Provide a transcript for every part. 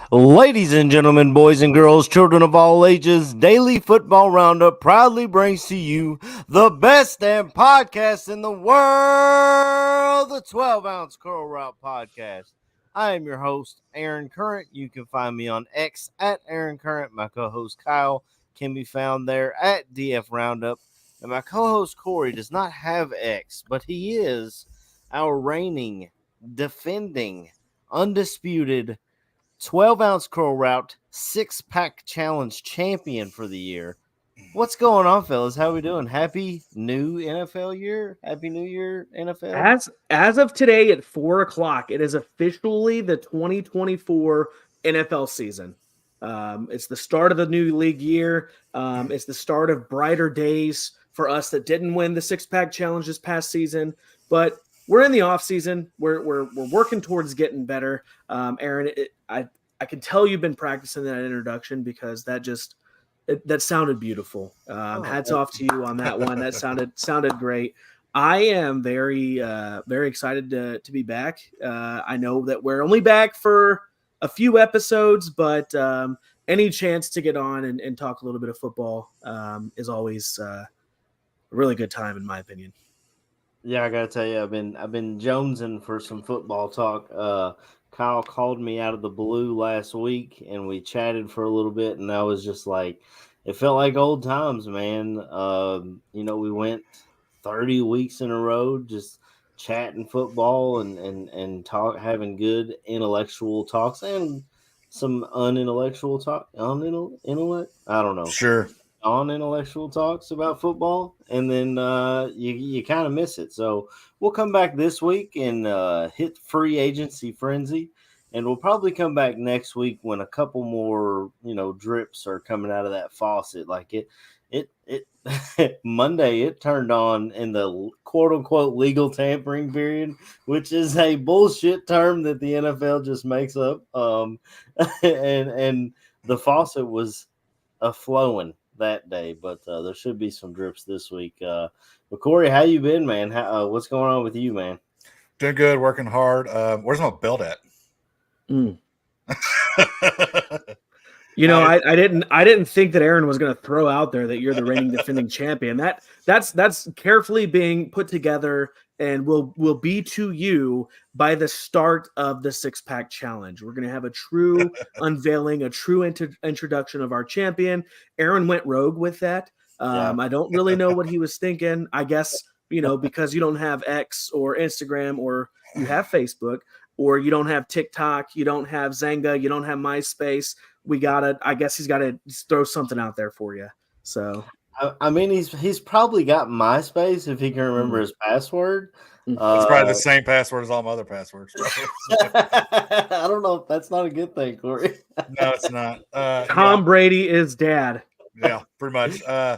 Ladies and gentlemen, boys and girls, children of all ages, Daily Football Roundup proudly brings to you the best damn podcast in the world, the 12-Ounce Curl Route Podcast. I am your host, Aaron Current. You can find me on X at Aaron Current. My co-host, Kyle, can be found there at DF Roundup. And my co-host, Corey, does not have X, but he is our reigning, defending, undisputed 12-ounce curl route 6-pack challenge champion for the year. What's going on, fellas? How we doing? Happy new NFL year. Happy New Year, NFL. As of today at 4:00, it is officially the 2024 NFL season. It's the start of the new league year. It's the start of brighter days for us that didn't win the 6-pack challenge this past season, but we're in the off season. We're working towards getting better. Aaron, I can tell you've been practicing that introduction because that sounded beautiful. Hats off to you on that one. That sounded great. I am very excited to be back. I know that we're only back for a few episodes, but any chance to get on and talk a little bit of football is always a really good time, in my opinion. Yeah, I gotta tell you, I've been jonesing for some football talk. Kyle called me out of the blue last week, and we chatted for a little bit, and I was just like, it felt like old times, man. We went 30 weeks in a row just chatting football and talk, having good intellectual talks and some unintellectual talk. Intellect? I don't know. Sure. On intellectual talks about football, and then you kind of miss it. So we'll come back this week and hit free agency frenzy, and we'll probably come back next week when a couple more drips are coming out of that faucet. Like it Monday it turned on in the quote unquote legal tampering period, which is a bullshit term that the NFL just makes up. And the faucet was a flowing that day, but there should be some drips this week. But Corey, how you been, man? What's going on with you, man? Doing good, working hard. Where's my belt at? I didn't think that Aaron was going to throw out there that you're the reigning defending champion. That's carefully being put together and will be to you by the start of the 6-pack challenge. We're going to have a true unveiling, a true introduction of our champion. Aaron went rogue with that. I don't really know what he was thinking. I guess, because you don't have X or Instagram, or you have Facebook, or you don't have TikTok, you don't have Zanga, you don't have MySpace. I guess he's got to throw something out there for you. So I mean, he's probably got MySpace if he can remember his password. It's probably the same password as all my other passwords. I don't know if that's not a good thing, Corey. No, it's not. Tom Brady is dad. Yeah, pretty much. No,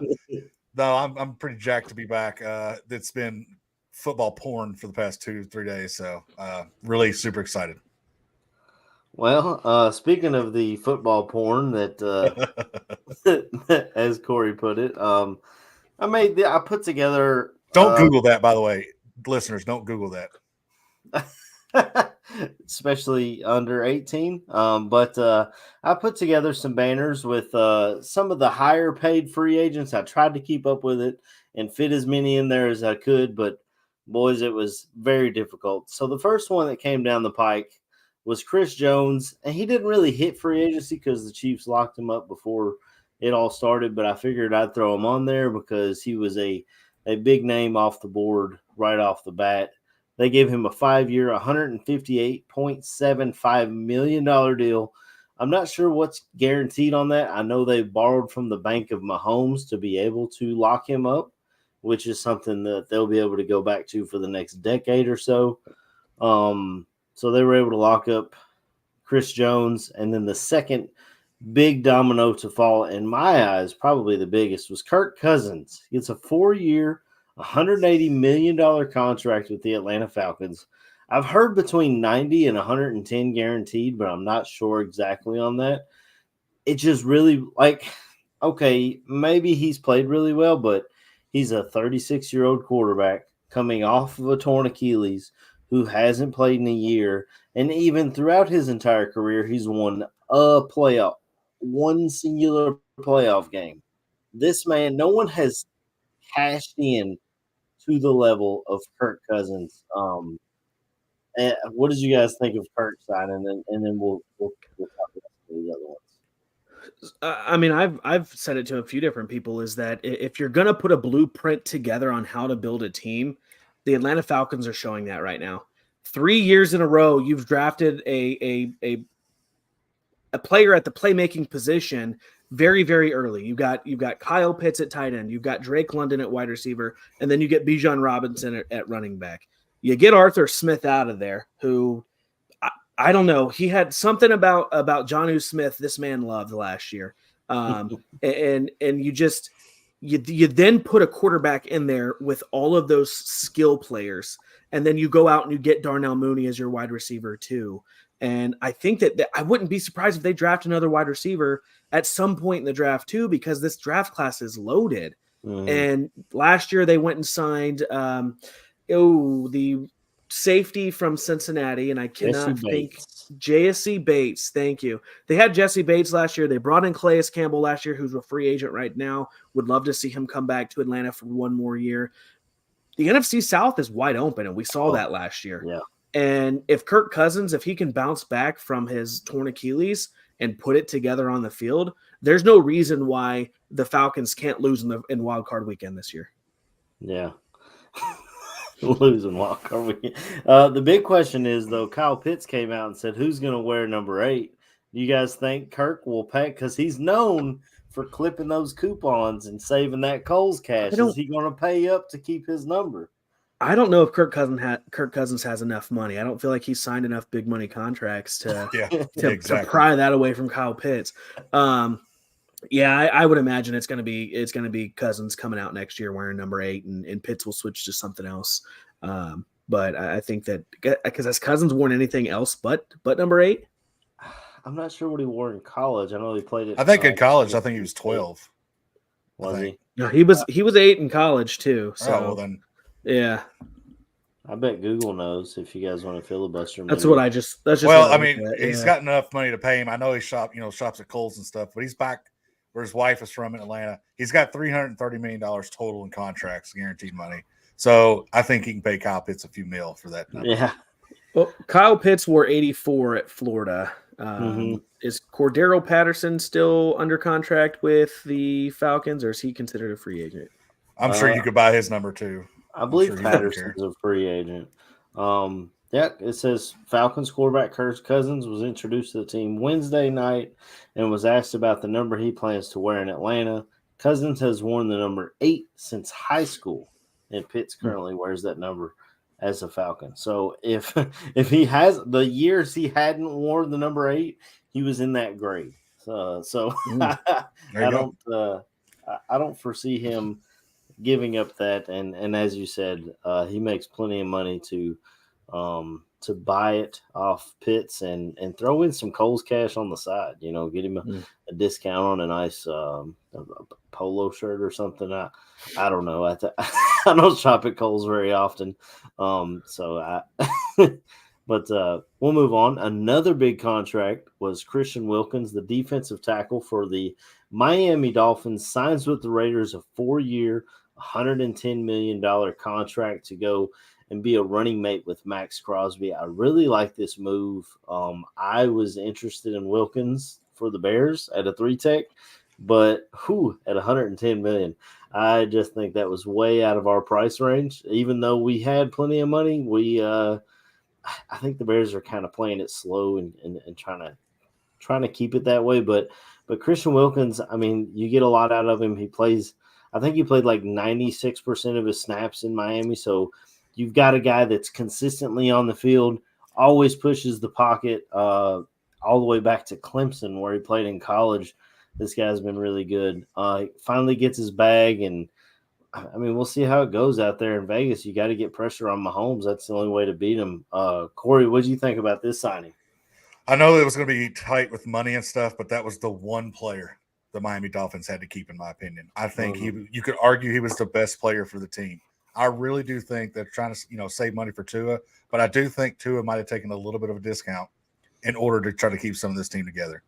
I'm pretty jacked to be back. It's been football porn for the past 2-3 days, so really super excited. Well, speaking of the football porn that, as Corey put it, I put together. Don't Google that, by the way, listeners. Don't Google that, especially under 18. But I put together some banners with some of the higher paid free agents. I tried to keep up with it and fit as many in there as I could, but boys, it was very difficult. So the first one that came down the pike was Chris Jones, and he didn't really hit free agency because the Chiefs locked him up before it all started, but I figured I'd throw him on there because he was a big name off the board right off the bat. They gave him a 5-year, $158.75 million deal. I'm not sure what's guaranteed on that. I know they borrowed from the bank of Mahomes to be able to lock him up, which is something that they'll be able to go back to for the next decade or so. So they were able to lock up Chris Jones, and then the second big domino to fall in my eyes, probably the biggest, was Kirk Cousins. He gets a 4-year, $180 million contract with the Atlanta Falcons. I've heard between 90 and 110 guaranteed, but I'm not sure exactly on that. It just really, like, okay, maybe he's played really well, but he's a 36-year-old quarterback coming off of a torn Achilles who hasn't played in a year. And even throughout his entire career, he's won one singular playoff game. This man, no one has cashed in to the level of Kirk Cousins. And what did you guys think of Kirk signing? And then we'll talk about the other ones. I mean, I've said it to a few different people, is that if you're going to put a blueprint together on how to build a team, the Atlanta Falcons are showing that right now. 3 years in a row, you've drafted a player at the playmaking position very, very early. You've got Kyle Pitts at tight end, you've got Drake London at wide receiver, and then you get Bijan Robinson at running back. You get Arthur Smith out of there, who I don't know. He had something about Jonnu Smith this man loved last year, and you then put a quarterback in there with all of those skill players, and then you go out and you get Darnell Mooney as your wide receiver too. And I think that I wouldn't be surprised if they draft another wide receiver at some point in the draft too, because this draft class is loaded. And last year they went and signed the safety from Cincinnati, and I cannot think Jesse Bates. Thank you. They had Jesse Bates last year. They brought in Calais Campbell last year, who's a free agent right now. Would love to see him come back to Atlanta for one more year. The NFC South is wide open, and we saw that last year. Yeah. And if Kirk Cousins, if he can bounce back from his torn Achilles and put it together on the field, there's no reason why the Falcons can't lose in Wild Card Weekend this year. Yeah. Losing wild card weekend. The big question is, though, Kyle Pitts came out and said, who's going to wear number 8? Do you guys think Kirk will pack? Because he's known for clipping those coupons and saving that Coles cash. Is he going to pay up to keep his number? I don't know if Kirk Cousins has enough money. I don't feel like he's signed enough big money contracts to pry that away from Kyle Pitts. I would imagine it's going to be Cousins coming out next year wearing number 8, and Pitts will switch to something else. But I think that because has Cousins worn anything else but number 8? I'm not sure what he wore in college. I know he played it. I think in college, I think he was 12. Was he? No, he was 8 in college too. So well then, yeah. I bet Google knows if you guys want to filibuster. That's what I just. That's just. Well, I mean, he's got enough money to pay him. I know he shops at Kohl's and stuff, but he's back where his wife is from in Atlanta. He's got $330 million total in contracts, guaranteed money. So I think he can pay Kyle Pitts a few mil for that number. Yeah. Well, Kyle Pitts wore 84 at Florida. Is Cordero Patterson still under contract with the Falcons, or is he considered a free agent? I'm sure you could buy his number too. I believe Patterson's a free agent. It says Falcons quarterback Kirk Cousins was introduced to the team Wednesday night and was asked about the number he plans to wear in Atlanta. Cousins has worn the number 8 since high school, and Pitts currently wears that number as a Falcon. So if he has the years he hadn't worn the number 8, he was in that grade. I don't foresee him giving up that, and as you said, he makes plenty of money to buy it off Pitts and throw in some Kohl's cash on the side. Get him a discount on a nice polo shirt or something. I don't know. I don't shop at Kohl's very often, but we'll move on. Another big contract was Christian Wilkins, the defensive tackle for the Miami Dolphins, signs with the Raiders a 4-year, $110 million contract to go and be a running mate with Max Crosby. I really like this move. I was interested in Wilkins for the Bears at a 3-tech, but at $110 million, I just think that was way out of our price range. Even though we had plenty of money, I think the Bears are kind of playing it slow and trying to keep it that way. But Christian Wilkins, I mean, you get a lot out of him. I think he played like 96% of his snaps in Miami. So you've got a guy that's consistently on the field, always pushes the pocket. all the way back to Clemson where he played in college. This guy's been really good. He finally gets his bag, and I mean, we'll see how it goes out there in Vegas. You got to get pressure on Mahomes. That's the only way to beat him. Corey, what do you think about this signing? I know it was going to be tight with money and stuff, but that was the one player the Miami Dolphins had to keep, in my opinion. I think you could argue he was the best player for the team. I really do think they're trying to save money for Tua, but I do think Tua might have taken a little bit of a discount in order to try to keep some of this team together.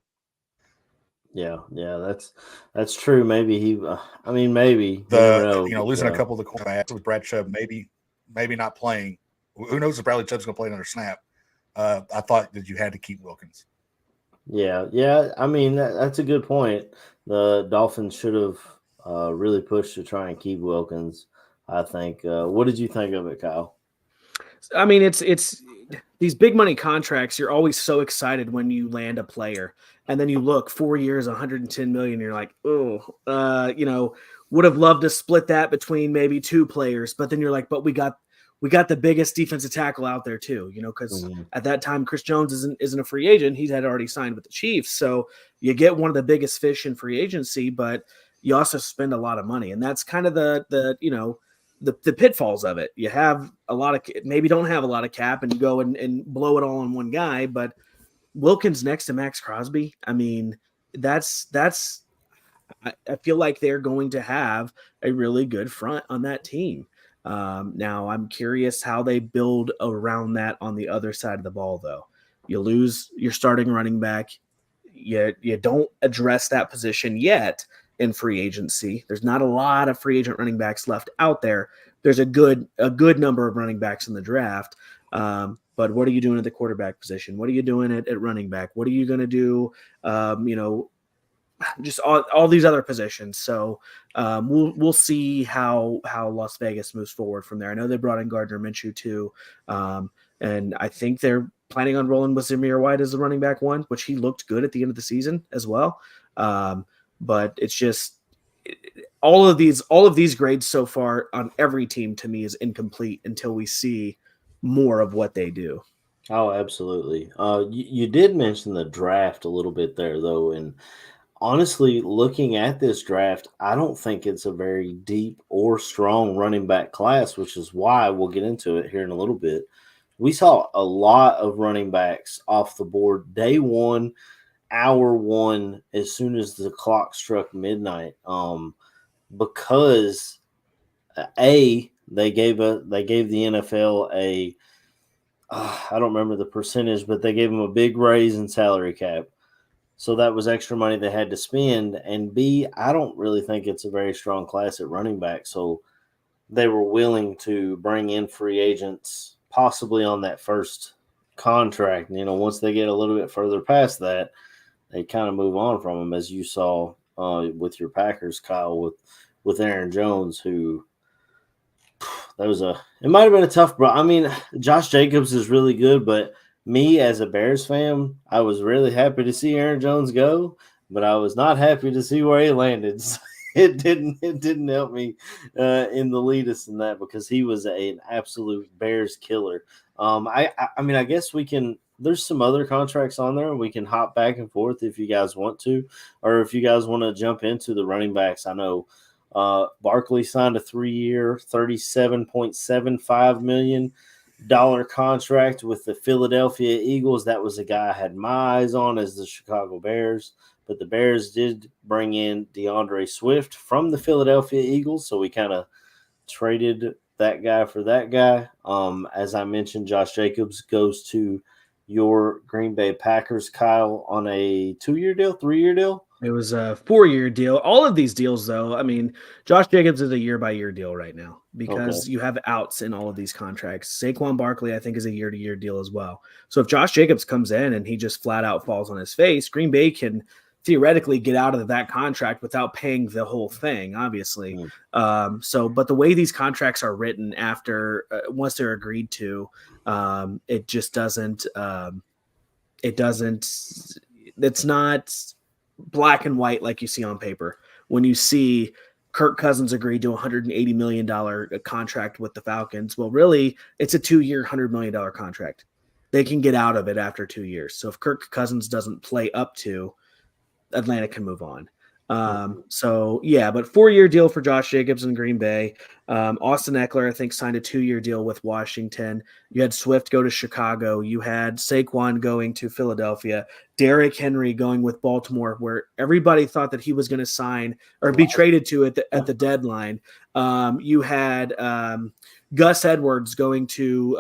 Yeah, that's true. Maybe maybe the never know, losing a couple of the cornerbacks with Brad Chubb, maybe not playing. Who knows if Bradley Chubb's going to play another snap? I thought that you had to keep Wilkins. Yeah. I mean, that's a good point. The Dolphins should have really pushed to try and keep Wilkins. I think. What did you think of it, Kyle? I mean, it's these big money contracts. You're always so excited when you land a player, and then you look 4 years, 110 million. You're like, would have loved to split that between maybe two players, but then you're like, but we got the biggest defensive tackle out there too, because at that time Chris Jones isn't a free agent. He had already signed with the Chiefs, so you get one of the biggest fish in free agency, but you also spend a lot of money, and that's kind of the pitfalls of it. You have a lot of, maybe don't have a lot of cap, and you go and blow it all on one guy. But Wilkins next to Max Crosby, I mean, I feel like they're going to have a really good front on that team. Now I'm curious how they build around that on the other side of the ball, though. You lose your starting running back. You don't address that position yet in free agency. There's not a lot of free agent running backs left out there. There's a good number of running backs in the draft. But what are you doing at the quarterback position? What are you doing at running back? What are you going to do? Just all these other positions. So we'll see how Las Vegas moves forward from there. I know they brought in Gardner Minshew too. And I think they're planning on rolling with Zamir White as the running back one, which he looked good at the end of the season as well. But it's just all of these grades so far on every team to me is incomplete until we see more of what they do. Oh, absolutely. You did mention the draft a little bit there, though, and honestly, looking at this draft, I don't think it's a very deep or strong running back class, which is why we'll get into it here in a little bit. We saw a lot of running backs off the board day one, hour one, as soon as the clock struck midnight, because they gave the NFL I don't remember the percentage, but they gave them a big raise in salary cap. So that was extra money they had to spend. And B, I don't really think it's a very strong class at running back. So they were willing to bring in free agents possibly on that first contract. Once they get a little bit further past that, they kind of move on from them, as you saw with your Packers, Kyle, with Aaron Jones, who it might have been a tough, bro. I mean, Josh Jacobs is really good, but me as a Bears fan, I was really happy to see Aaron Jones go, but I was not happy to see where he landed. So it didn't help me in the leadest in that, because he was an absolute Bears killer. I mean, I guess we can. There's some other contracts on there, and we can hop back and forth if you guys want to, or if you guys want to jump into the running backs. I know Barkley signed a 3-year, $37.75 million contract with the Philadelphia Eagles. That was a guy I had my eyes on as the Chicago Bears, but the Bears did bring in DeAndre Swift from the Philadelphia Eagles, so we kind of traded that guy for that guy. As I mentioned, Josh Jacobs goes to your Green Bay Packers, Kyle, on a 2-year deal, 3-year deal. It was a 4-year deal. All of these deals, though, I mean, Josh Jacobs is a year-by-year deal right now because you have outs in all of these contracts. Saquon Barkley, I think, is a year-to-year deal as well. So if Josh Jacobs comes in and he just flat out falls on his face, Green Bay can theoretically get out of that contract without paying the whole thing, obviously. But the way these contracts are written after once they're agreed to, it just doesn't. It's not black and white like you see on paper. When you see Kirk Cousins agreed to a $180 million contract with the Falcons, well, really, it's a 2-year, $100 million contract. they can get out of it after 2 years. So if Kirk Cousins doesn't play up to, Atlanta can move on. So yeah, but 4-year deal for Josh Jacobs in Green Bay. Austin Eckler, I think, signed a 2-year deal with Washington. You had Swift go to Chicago. You had Saquon going to Philadelphia. Derrick Henry going with Baltimore, where everybody thought that he was going to sign or be traded to at the deadline. You had Gus Edwards going to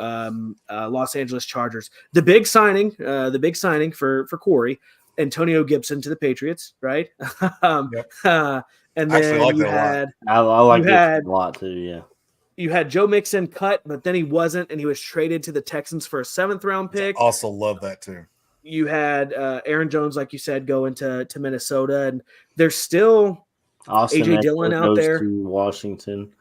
Los Angeles Chargers. The big signing for Corey. Antonio Gibson to the Patriots, right? Yep. And I actually then like that a lot. I like you had Gibson a lot too. Yeah, you had Joe Mixon cut, but then he wasn't, and he was traded to the Texans for a 7th-round pick. I also love that too. You had Aaron Jones, like you said, go to Minnesota, and there's still Austin AJ Eckler Dillon out goes there. to Washington.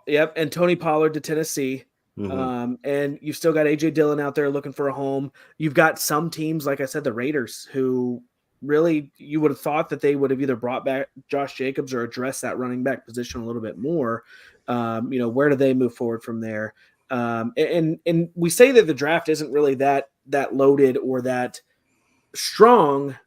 Yep, and Tony Pollard to Tennessee. And you've still got AJ Dillon out there looking for a home. You've got some teams, like I said, the Raiders, who really you would have thought that they would have either brought back Josh Jacobs or addressed that running back position a little bit more. Where do they move forward from there? And we say that the draft isn't really that loaded or that strong,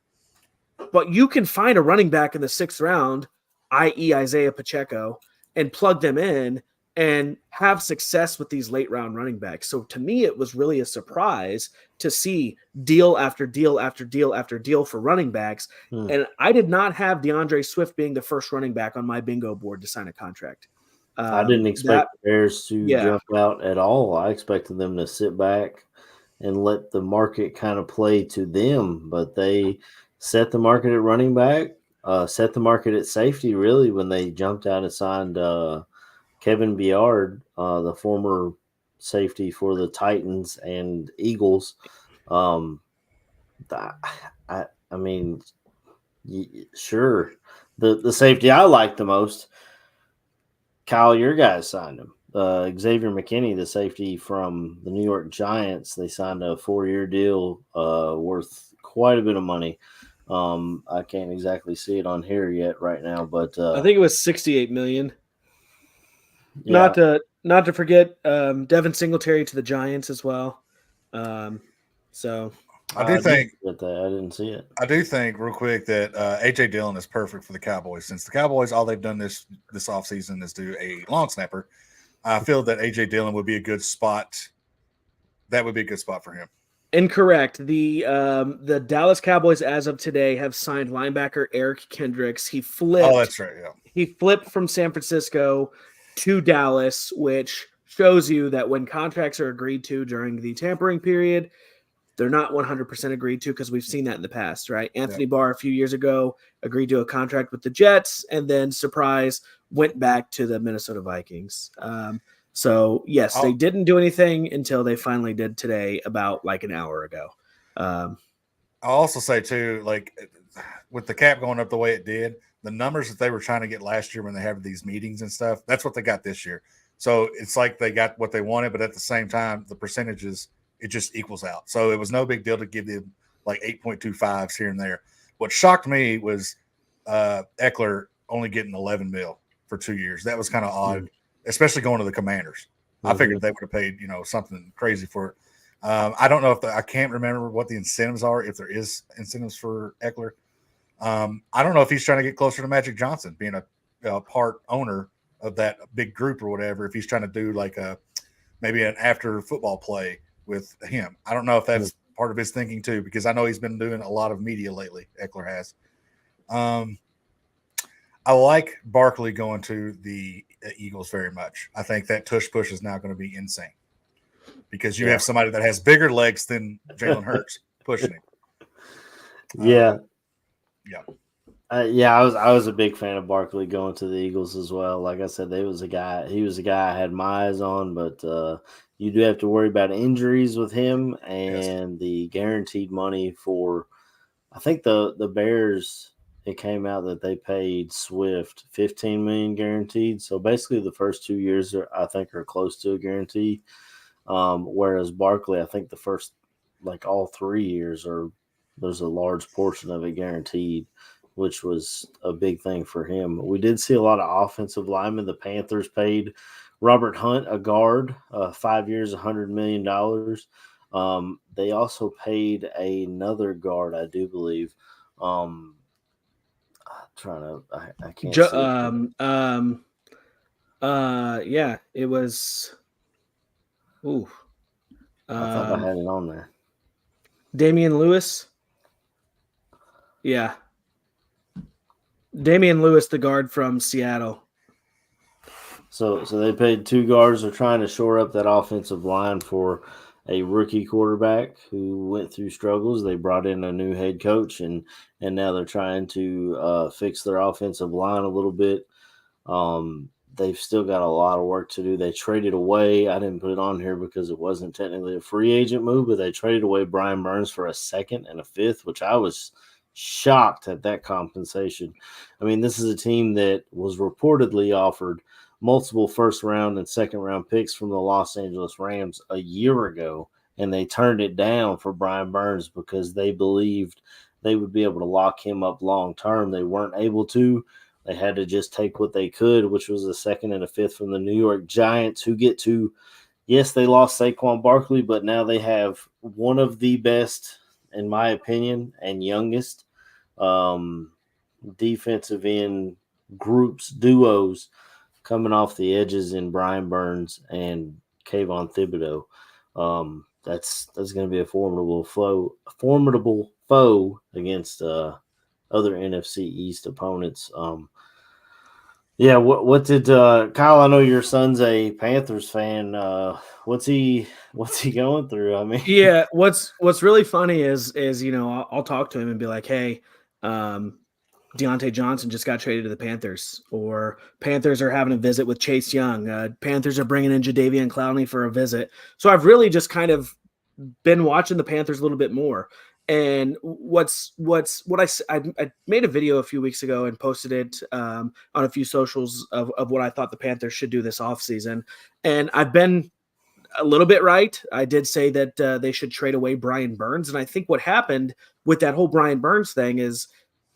but you can find a running back in the 6th round, i.e. Isaiah Pacheco, and plug them in and have success with these late round running backs. So to me, it was really a surprise to see deal after deal after deal after deal for running backs. And I did not have DeAndre Swift being the first running back on my bingo board to sign a contract. I didn't expect the Bears to jump out at all. I expected them to sit back and let the market kind of play to them, but they set the market at running back, set the market at safety, really, when they jumped out and signed Kevin Byard, the former safety for the Titans and Eagles. I mean, sure. The safety I like the most, Kyle, your guys signed him. Xavier McKinney, the safety from the New York Giants, they signed a 4-year deal worth quite a bit of money. I can't exactly see it on here yet right now, but I think it was $68 million. Yeah. Not to forget Devin Singletary to the Giants as well. So I didn't see it. I do think real quick that AJ Dillon is perfect for the Cowboys, since the Cowboys, all they've done this offseason is do a long snapper. I feel that AJ Dillon would be a good spot. That would be a good spot for him. Incorrect. The Dallas Cowboys, as of today, have signed linebacker Eric Kendricks. He flipped. Oh, that's right. Yeah. He flipped from San Francisco to Dallas, which shows you that when contracts are agreed to during the tampering period, they're not 100% agreed to, because we've seen that in the past, right? Anthony Barr a few years ago agreed to a contract with the Jets, and then surprise went back to the Minnesota Vikings. So yes, they didn't do anything until they finally did today, about like an hour ago. I'll also say too, like with the cap going up the way it did, the numbers that they were trying to get last year when they had these meetings and stuff, that's what they got this year. So it's like they got what they wanted, but at the same time, the percentages, it just equals out. So it was no big deal to give them like 8.25s here and there. What shocked me was Eckler only getting 11 mil for 2 years. That was kind of odd, especially going to the Commanders. I figured they would have paid, something crazy for it. I don't know I can't remember what the incentives are, if there is incentives for Eckler. I don't know if he's trying to get closer to Magic Johnson, being a part owner of that big group or whatever. If he's trying to do like maybe an after football play with him. I don't know if that's part of his thinking too, because I know he's been doing a lot of media lately. Eckler has. I like Barkley going to the Eagles very much. I think that tush push is now going to be insane, because you have somebody that has bigger legs than Jalen Hurts pushing him. I was a big fan of Barkley going to the Eagles as well. Like I said, he was a guy I had my eyes on, but you do have to worry about injuries with him and the guaranteed money for, I think the Bears, it came out that they paid Swift $15 million guaranteed. So basically the first 2 years I think are close to a guarantee. Whereas Barkley, I think the first, like all 3 years there's a large portion of it guaranteed, which was a big thing for him. We did see a lot of offensive linemen. The Panthers paid Robert Hunt, a guard, 5 years, $100 million. They also paid another guard, I do believe. I can't see it. Yeah, it was. Ooh, I thought I um, had it on there. Damian Lewis. Yeah, Damian Lewis, the guard from Seattle. So they paid two guards. They're trying to shore up that offensive line for a rookie quarterback who went through struggles. They brought in a new head coach, and now they're trying to fix their offensive line a little bit. They've still got a lot of work to do. They traded away. I didn't put it on here because it wasn't technically a free agent move, but they traded away Brian Burns for a second and a fifth, which I was shocked at that compensation. I mean, this is a team that was reportedly offered multiple first round and second round picks from the Los Angeles Rams a year ago, and they turned it down for Brian Burns because they believed they would be able to lock him up long term. They weren't able to. They had to just take what they could, which was a second and a fifth from the New York Giants, who get to, yes, they lost Saquon Barkley, but now they have one of the best, in my opinion, and youngest um, defensive end groups, duos coming off the edges in Brian Burns and Kayvon Thibodeau. That's going to be a formidable foe against other NFC East opponents. Yeah, what did Kyle? I know your son's a Panthers fan. What's he going through? I mean, Yeah, what's really funny is I'll talk to him and be like, hey, Deontay Johnson just got traded to the Panthers, or Panthers are having a visit with Chase Young. Panthers are bringing in Jadeveon Clowney for a visit. So I've really just kind of been watching the Panthers a little bit more. And what I made a video a few weeks ago and posted it on a few socials of what I thought the Panthers should do this offseason. And I've been a little bit right. I did say that they should trade away Brian Burns. And I think what happened with that whole Brian Burns thing is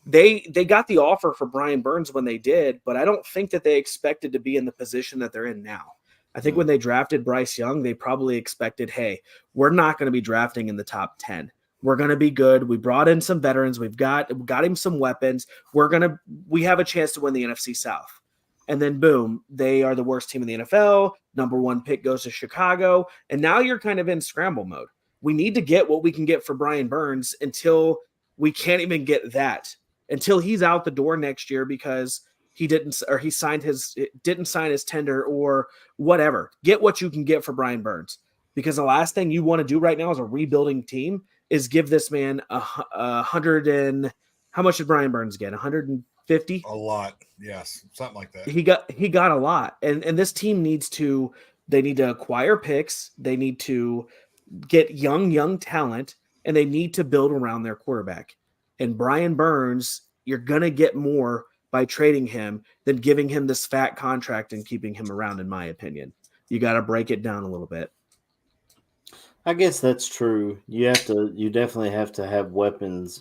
they got the offer for Brian Burns when they did, but I don't think that they expected to be in the position that they're in now. I think when they drafted Bryce Young, they probably expected, hey, we're not going to be drafting in the top 10. We're going to be good. We brought in some veterans. We got him some weapons. We have a chance to win the NFC South. And then boom, they are the worst team in the NFL. Number one pick goes to Chicago. And now you're kind of in scramble mode. We need to get what we can get for Brian Burns until we can't even get that, until he's out the door next year because he didn't sign his tender or whatever. Get what you can get for Brian Burns, because the last thing you want to do right now as a rebuilding team is give this man a hundred and how much did Brian Burns get? 150? A lot, yes, something like that. He got a lot, and this team needs to acquire picks. They need to get young talent, and they need to build around their quarterback. And Brian Burns, you're going to get more by trading him than giving him this fat contract and keeping him around, in my opinion. You got to break it down a little bit. I guess that's true. You definitely have to have weapons.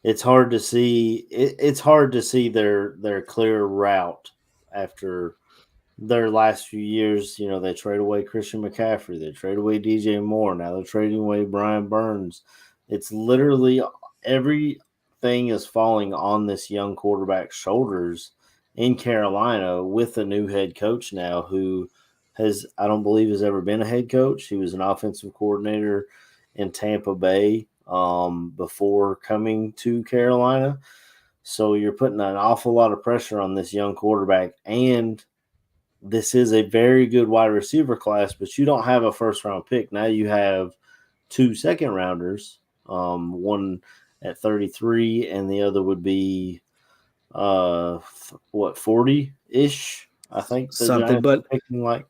It's hard to see. It's hard to see their clear route after their last few years. You know, they trade away Christian McCaffrey, they trade away DJ Moore. Now they're trading away Brian Burns. It's literally everything is falling on this young quarterback's shoulders in Carolina with a new head coach now who I don't believe has ever been a head coach. He was an offensive coordinator in Tampa Bay before coming to Carolina. So you're putting an awful lot of pressure on this young quarterback, and this is a very good wide receiver class, but you don't have a first round pick. Now you have two second rounders, one at 33 and the other would be 40-ish. I think the Something, Giants but are picking like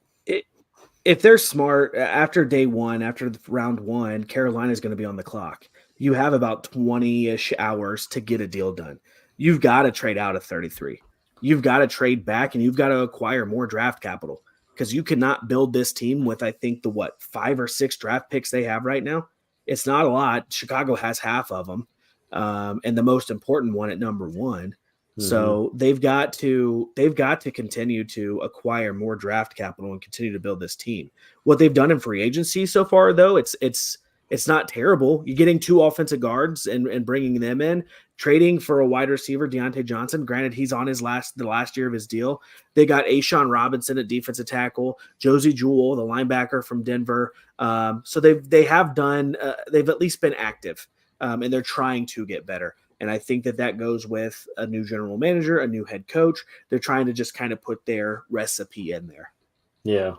if they're smart, after day one, after round one, Carolina's going to be on the clock. You have about 20-ish hours to get a deal done. You've got to trade out of 33. You've got to trade back, and you've got to acquire more draft capital, because you cannot build this team with, I think, 5 or 6 draft picks they have right now. It's not a lot. Chicago has half of them, and the most important one at number 1. So they've got to continue to acquire more draft capital and continue to build this team. What they've done in free agency so far, though, it's not terrible. You're getting 2 offensive guards and bringing them in, trading for a wide receiver, Deontay Johnson. Granted, he's on the last year of his deal. They got Ashawn Robinson at defensive tackle, Josie Jewell, the linebacker from Denver. So they've at least been active, and they're trying to get better. And I think that goes with a new general manager, a new head coach. They're trying to just kind of put their recipe in there. Yeah.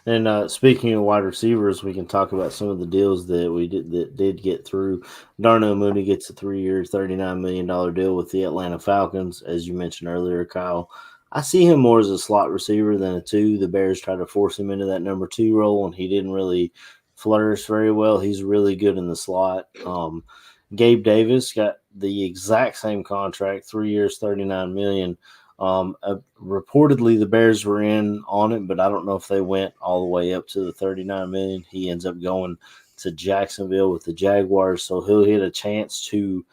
And speaking of wide receivers, we can talk about some of the deals that did get through. Darnell Mooney gets a 3-year, $39 million deal with the Atlanta Falcons, as you mentioned earlier, Kyle. I see him more as a slot receiver than a 2. The Bears tried to force him into that number 2 role, and he didn't really flourish very well. He's really good in the slot. Gabe Davis got the exact same contract, 3 years, $39 million. Reportedly, the Bears were in on it, but I don't know if they went all the way up to the $39 million. He ends up going to Jacksonville with the Jaguars, so he'll get a chance to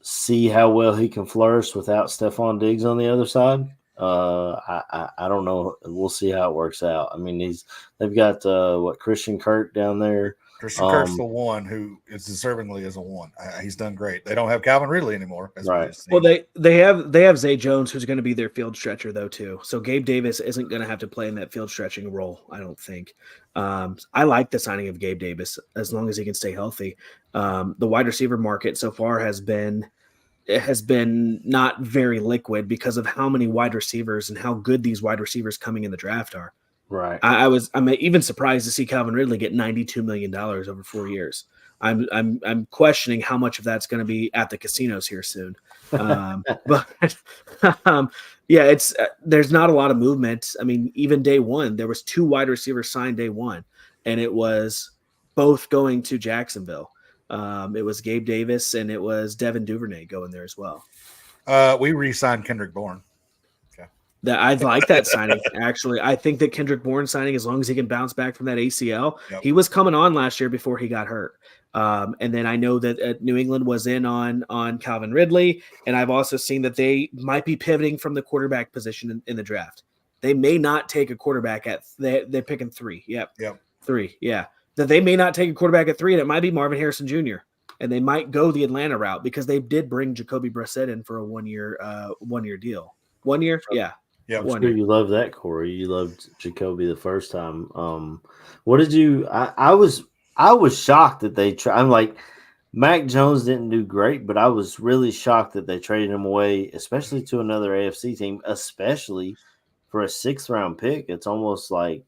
see how well he can flourish without Stephon Diggs on the other side. I don't know. We'll see how it works out. I mean, they've got Christian Kirk down there. Christian Kirk's the one who is deservingly as a 1. He's done great. They don't have Calvin Ridley anymore. Right. Well, they have Zay Jones, who's going to be their field stretcher though too. So Gabe Davis isn't going to have to play in that field stretching role, I don't think. I like the signing of Gabe Davis as long as he can stay healthy. The wide receiver market so far has been not very liquid because of how many wide receivers and how good these wide receivers coming in the draft are. Right. I'm even surprised to see Calvin Ridley get $92 million over 4 years. I'm questioning how much of that's going to be at the casinos here soon. But yeah, there's not a lot of movement. I mean, even day one, there was 2 wide receivers signed day one, and it was both going to Jacksonville. It was Gabe Davis and it was Devin Duvernay going there as well. We re-signed Kendrick Bourne. That I like that signing. Actually, I think that Kendrick Bourne signing, as long as he can bounce back from that ACL, he was coming on last year before he got hurt. And then I know that New England was in on Calvin Ridley, and I've also seen that they might be pivoting from the quarterback position in the draft. They may not take a quarterback they're picking 3. Yep. 3. Yeah. That they may not take a quarterback at 3, and it might be Marvin Harrison Jr. And they might go the Atlanta route because they did bring Jacoby Brissett in for a 1-year deal. 1 year? Yeah. Yeah, sure you love that, Corey. You loved Jacoby the first time. What did you? I was shocked that they tried. I'm like, Mac Jones didn't do great, but I was really shocked that they traded him away, especially to another AFC team, especially for a 6th round pick. It's almost like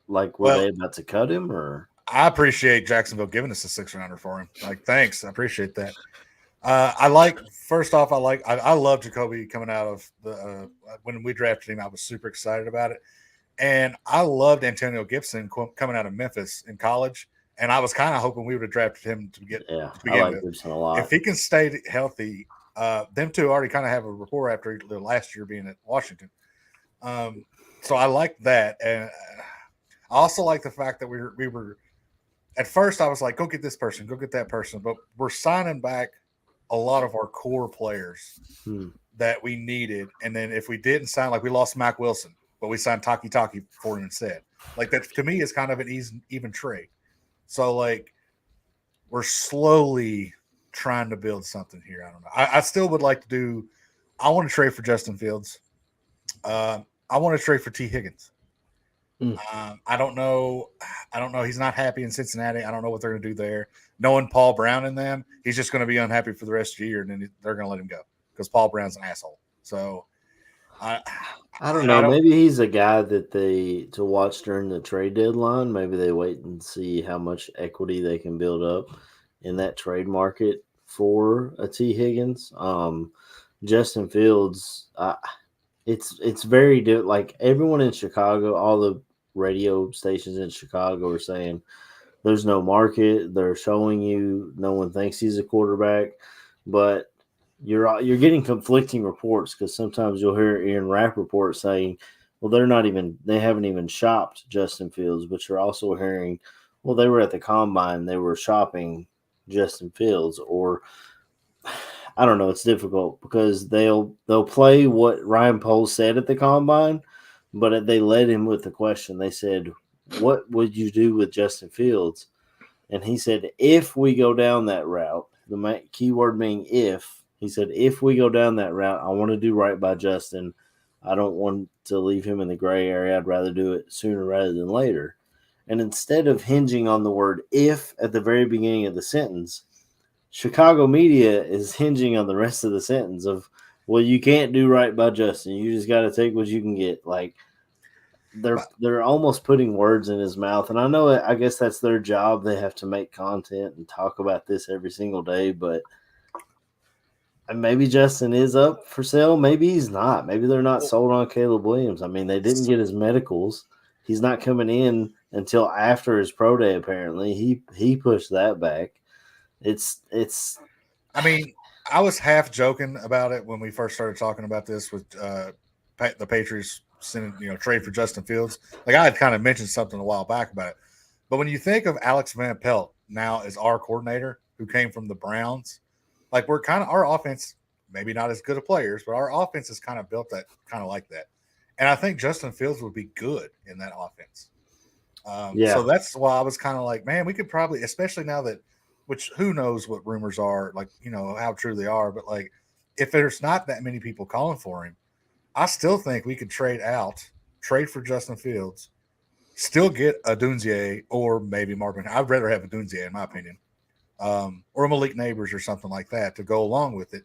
were they about to cut him? Or I appreciate Jacksonville giving us a 6th rounder for him. Like, thanks, I appreciate that. I love Jacoby coming out of the when we drafted him. I was super excited about it, and I loved Antonio Gibson coming out of Memphis in college. And I was kind of hoping we would have drafted him to begin I like Gibson a lot. If he can stay healthy, them two already kind of have a rapport after the last year being at Washington. So I like that, and I also like the fact that we were. At first, I was like, "Go get this person, go get that person," but we're signing back a lot of our core players that we needed. And then if we didn't sign, like we lost Mac Wilson, but we signed Taki for him instead. Like that to me is kind of an even trade. So like we're slowly trying to build something here. I don't know. I still would like to do. I want to trade for Justin Fields. I want to trade for T. Higgins. I don't know. He's not happy in Cincinnati. I don't know what they're going to do there. Knowing Paul Brown in them, he's just going to be unhappy for the rest of the year, and then they're going to let him go because Paul Brown's an asshole. So I don't know. Maybe he's a guy that to watch during the trade deadline. Maybe they wait and see how much equity they can build up in that trade market for a T. Higgins. Justin Fields, it's very like everyone in Chicago, all the radio stations in Chicago are saying there's no market. They're showing you no one thinks he's a quarterback, but you're getting conflicting reports because sometimes you'll hear Ian Rappaport saying, well, they haven't even shopped Justin Fields, but you're also hearing, well, they were at the combine, they were shopping Justin Fields, or I don't know. It's difficult because they'll play what Ryan Poles said at the combine, but they led him with the question. They said, "What would you do with Justin Fields?" And he said, "If we go down that route, the key word being if." He said, "If we go down that route, I want to do right by Justin. I don't want to leave him in the gray area. I'd rather do it sooner rather than later." And instead of hinging on the word "if" at the very beginning of the sentence, Chicago media is hinging on the rest of the sentence of, well, you can't do right by Justin. You just got to take what you can get. Like they're almost putting words in his mouth. And I know, I guess that's their job. They have to make content and talk about this every single day. But maybe Justin is up for sale. Maybe he's not. Maybe they're not sold on Caleb Williams. I mean, they didn't get his medicals. He's not coming in until after his pro day. Apparently, he pushed that back. It's. I mean, I was half joking about it when we first started talking about this with the Patriots sending, trade for Justin Fields. Like I had kind of mentioned something a while back about it. But when you think of Alex Van Pelt now as our coordinator who came from the Browns, like we're kind of our offense, maybe not as good of players, but our offense is kind of built that kind of like that. And I think Justin Fields would be good in that offense. So that's why I was kind of like, man, we could probably, especially now that, which who knows what rumors are, like, how true they are. But like, if there's not that many people calling for him, I still think we could trade for Justin Fields, still get a Dunzier or maybe Marvin. I'd rather have a Dunzier in my opinion, or Malik Neighbors or something like that to go along with it.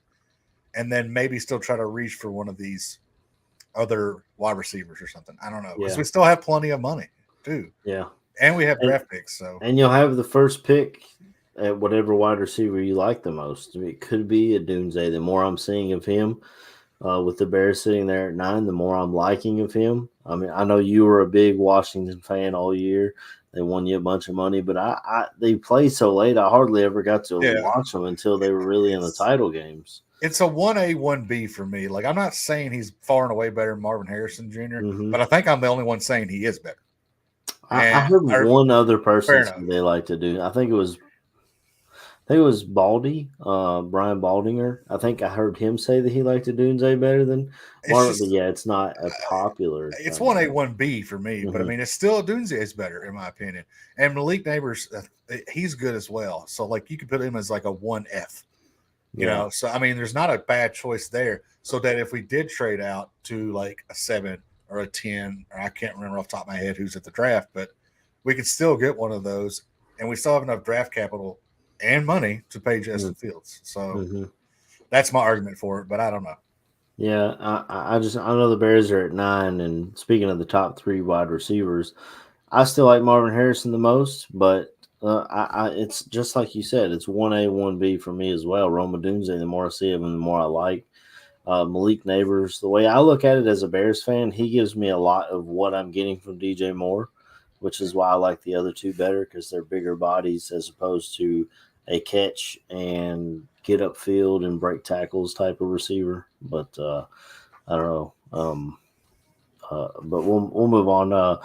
And then maybe still try to reach for one of these other wide receivers or something. I don't know. Because we still have plenty of money too. Yeah. And we have draft picks. And you'll have the first pick at whatever wide receiver you like the most. I mean, it could be a Dunze. The more I'm seeing of him with the Bears sitting there at 9, the more I'm liking of him. I mean, I know you were a big Washington fan all year. They won you a bunch of money, but they played so late, I hardly ever got to watch them until they were really in the title games. It's a 1A, 1B for me. Like, I'm not saying he's far and away better than Marvin Harrison Jr., but I think I'm the only one saying he is better. I heard one other person say they like to do. I think it was Baldy, Brian Baldinger. I think I heard him say that he liked to Dunze better than Marvin. But yeah, it's not a popular. It's 1A, 1B for me, but I mean, it's still Dunze is better in my opinion. And Malik Neighbors, he's good as well. So like, you could put him as like a 1F. You know, so I mean, there's not a bad choice there. So that if we did trade out to like a 7 or a 10, or I can't remember off the top of my head who's at the draft, but we could still get one of those, and we still have enough draft capital and money to pay Justin Fields. So that's my argument for it, but I don't know. Yeah, I know the Bears are at 9, and speaking of the top 3 wide receivers, I still like Marvin Harrison the most, but it's just like you said, it's 1A, 1B for me as well. Roma Dunze, the more I see of him, the more I like. Malik Neighbors, the way I look at it as a Bears fan, he gives me a lot of what I'm getting from DJ Moore, which is why I like the other 2 better, because they're bigger bodies as opposed to a catch and get upfield and break tackles type of receiver. But I don't know. But we'll move on.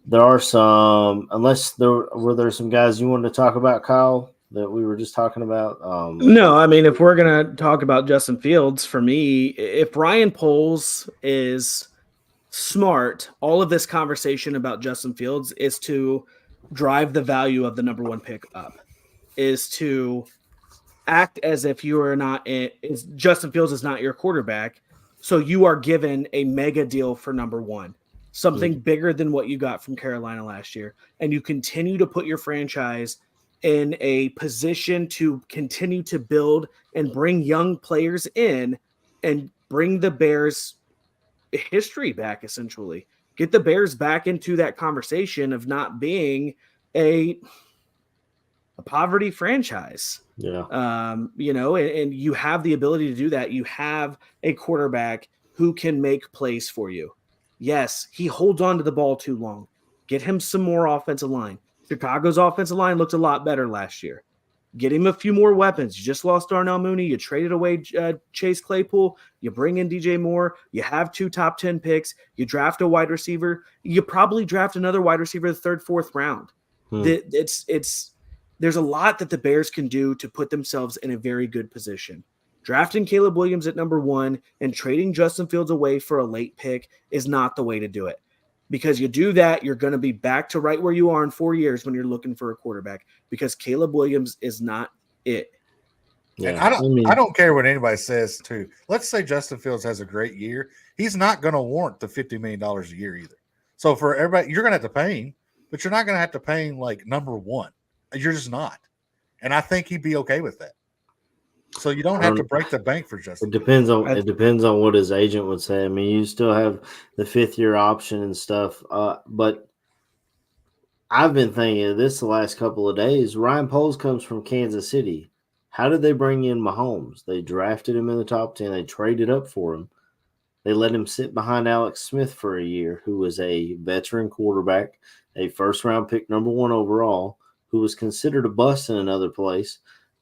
There are some, unless there some guys you wanted to talk about, Kyle, that we were just talking about. No, I mean, if we're gonna talk about Justin Fields, for me, if Ryan Poles is smart, all of this conversation about Justin Fields is to drive the value of the number 1 pick up, is to act as if you are not Justin Fields is not your quarterback, so you are given a mega deal for number 1, something bigger than what you got from Carolina last year, and you continue to put your franchise in a position to continue to build and bring young players in and bring the Bears history back, essentially. Get the Bears back into that conversation of not being a poverty franchise. Yeah. And you have the ability to do that. You have a quarterback who can make plays for you. Yes, he holds on to the ball too long. Get him some more offensive line. Chicago's offensive line looked a lot better last year. Get him a few more weapons. You just lost Darnell Mooney. You traded away Chase Claypool. You bring in DJ Moore. You have 2 top 10 picks. You draft a wide receiver. You probably draft another wide receiver the 3rd, 4th round. There's a lot that the Bears can do to put themselves in a very good position. Drafting Caleb Williams at number 1 and trading Justin Fields away for a late pick is not the way to do it. Because you do that, you're going to be back to right where you are in 4 years when you're looking for a quarterback, because Caleb Williams is not it. And I don't care what anybody says too. Let's say Justin Fields has a great year. He's not going to warrant the $50 million a year either. So for everybody, you're going to have to pay him, but you're not going to have to pay him like number 1. You're just not. And I think he'd be okay with that. So you don't have to break the bank for Justin. It depends on what his agent would say. I mean, you still have the 5th-year option and stuff. But I've been thinking of this the last couple of days. Ryan Poles comes from Kansas City. How did they bring in Mahomes? They drafted him in the top 10. They traded up for him. They let him sit behind Alex Smith for a year, who was a veteran quarterback, a first-round pick, number 1 overall, who was considered a bust in another place.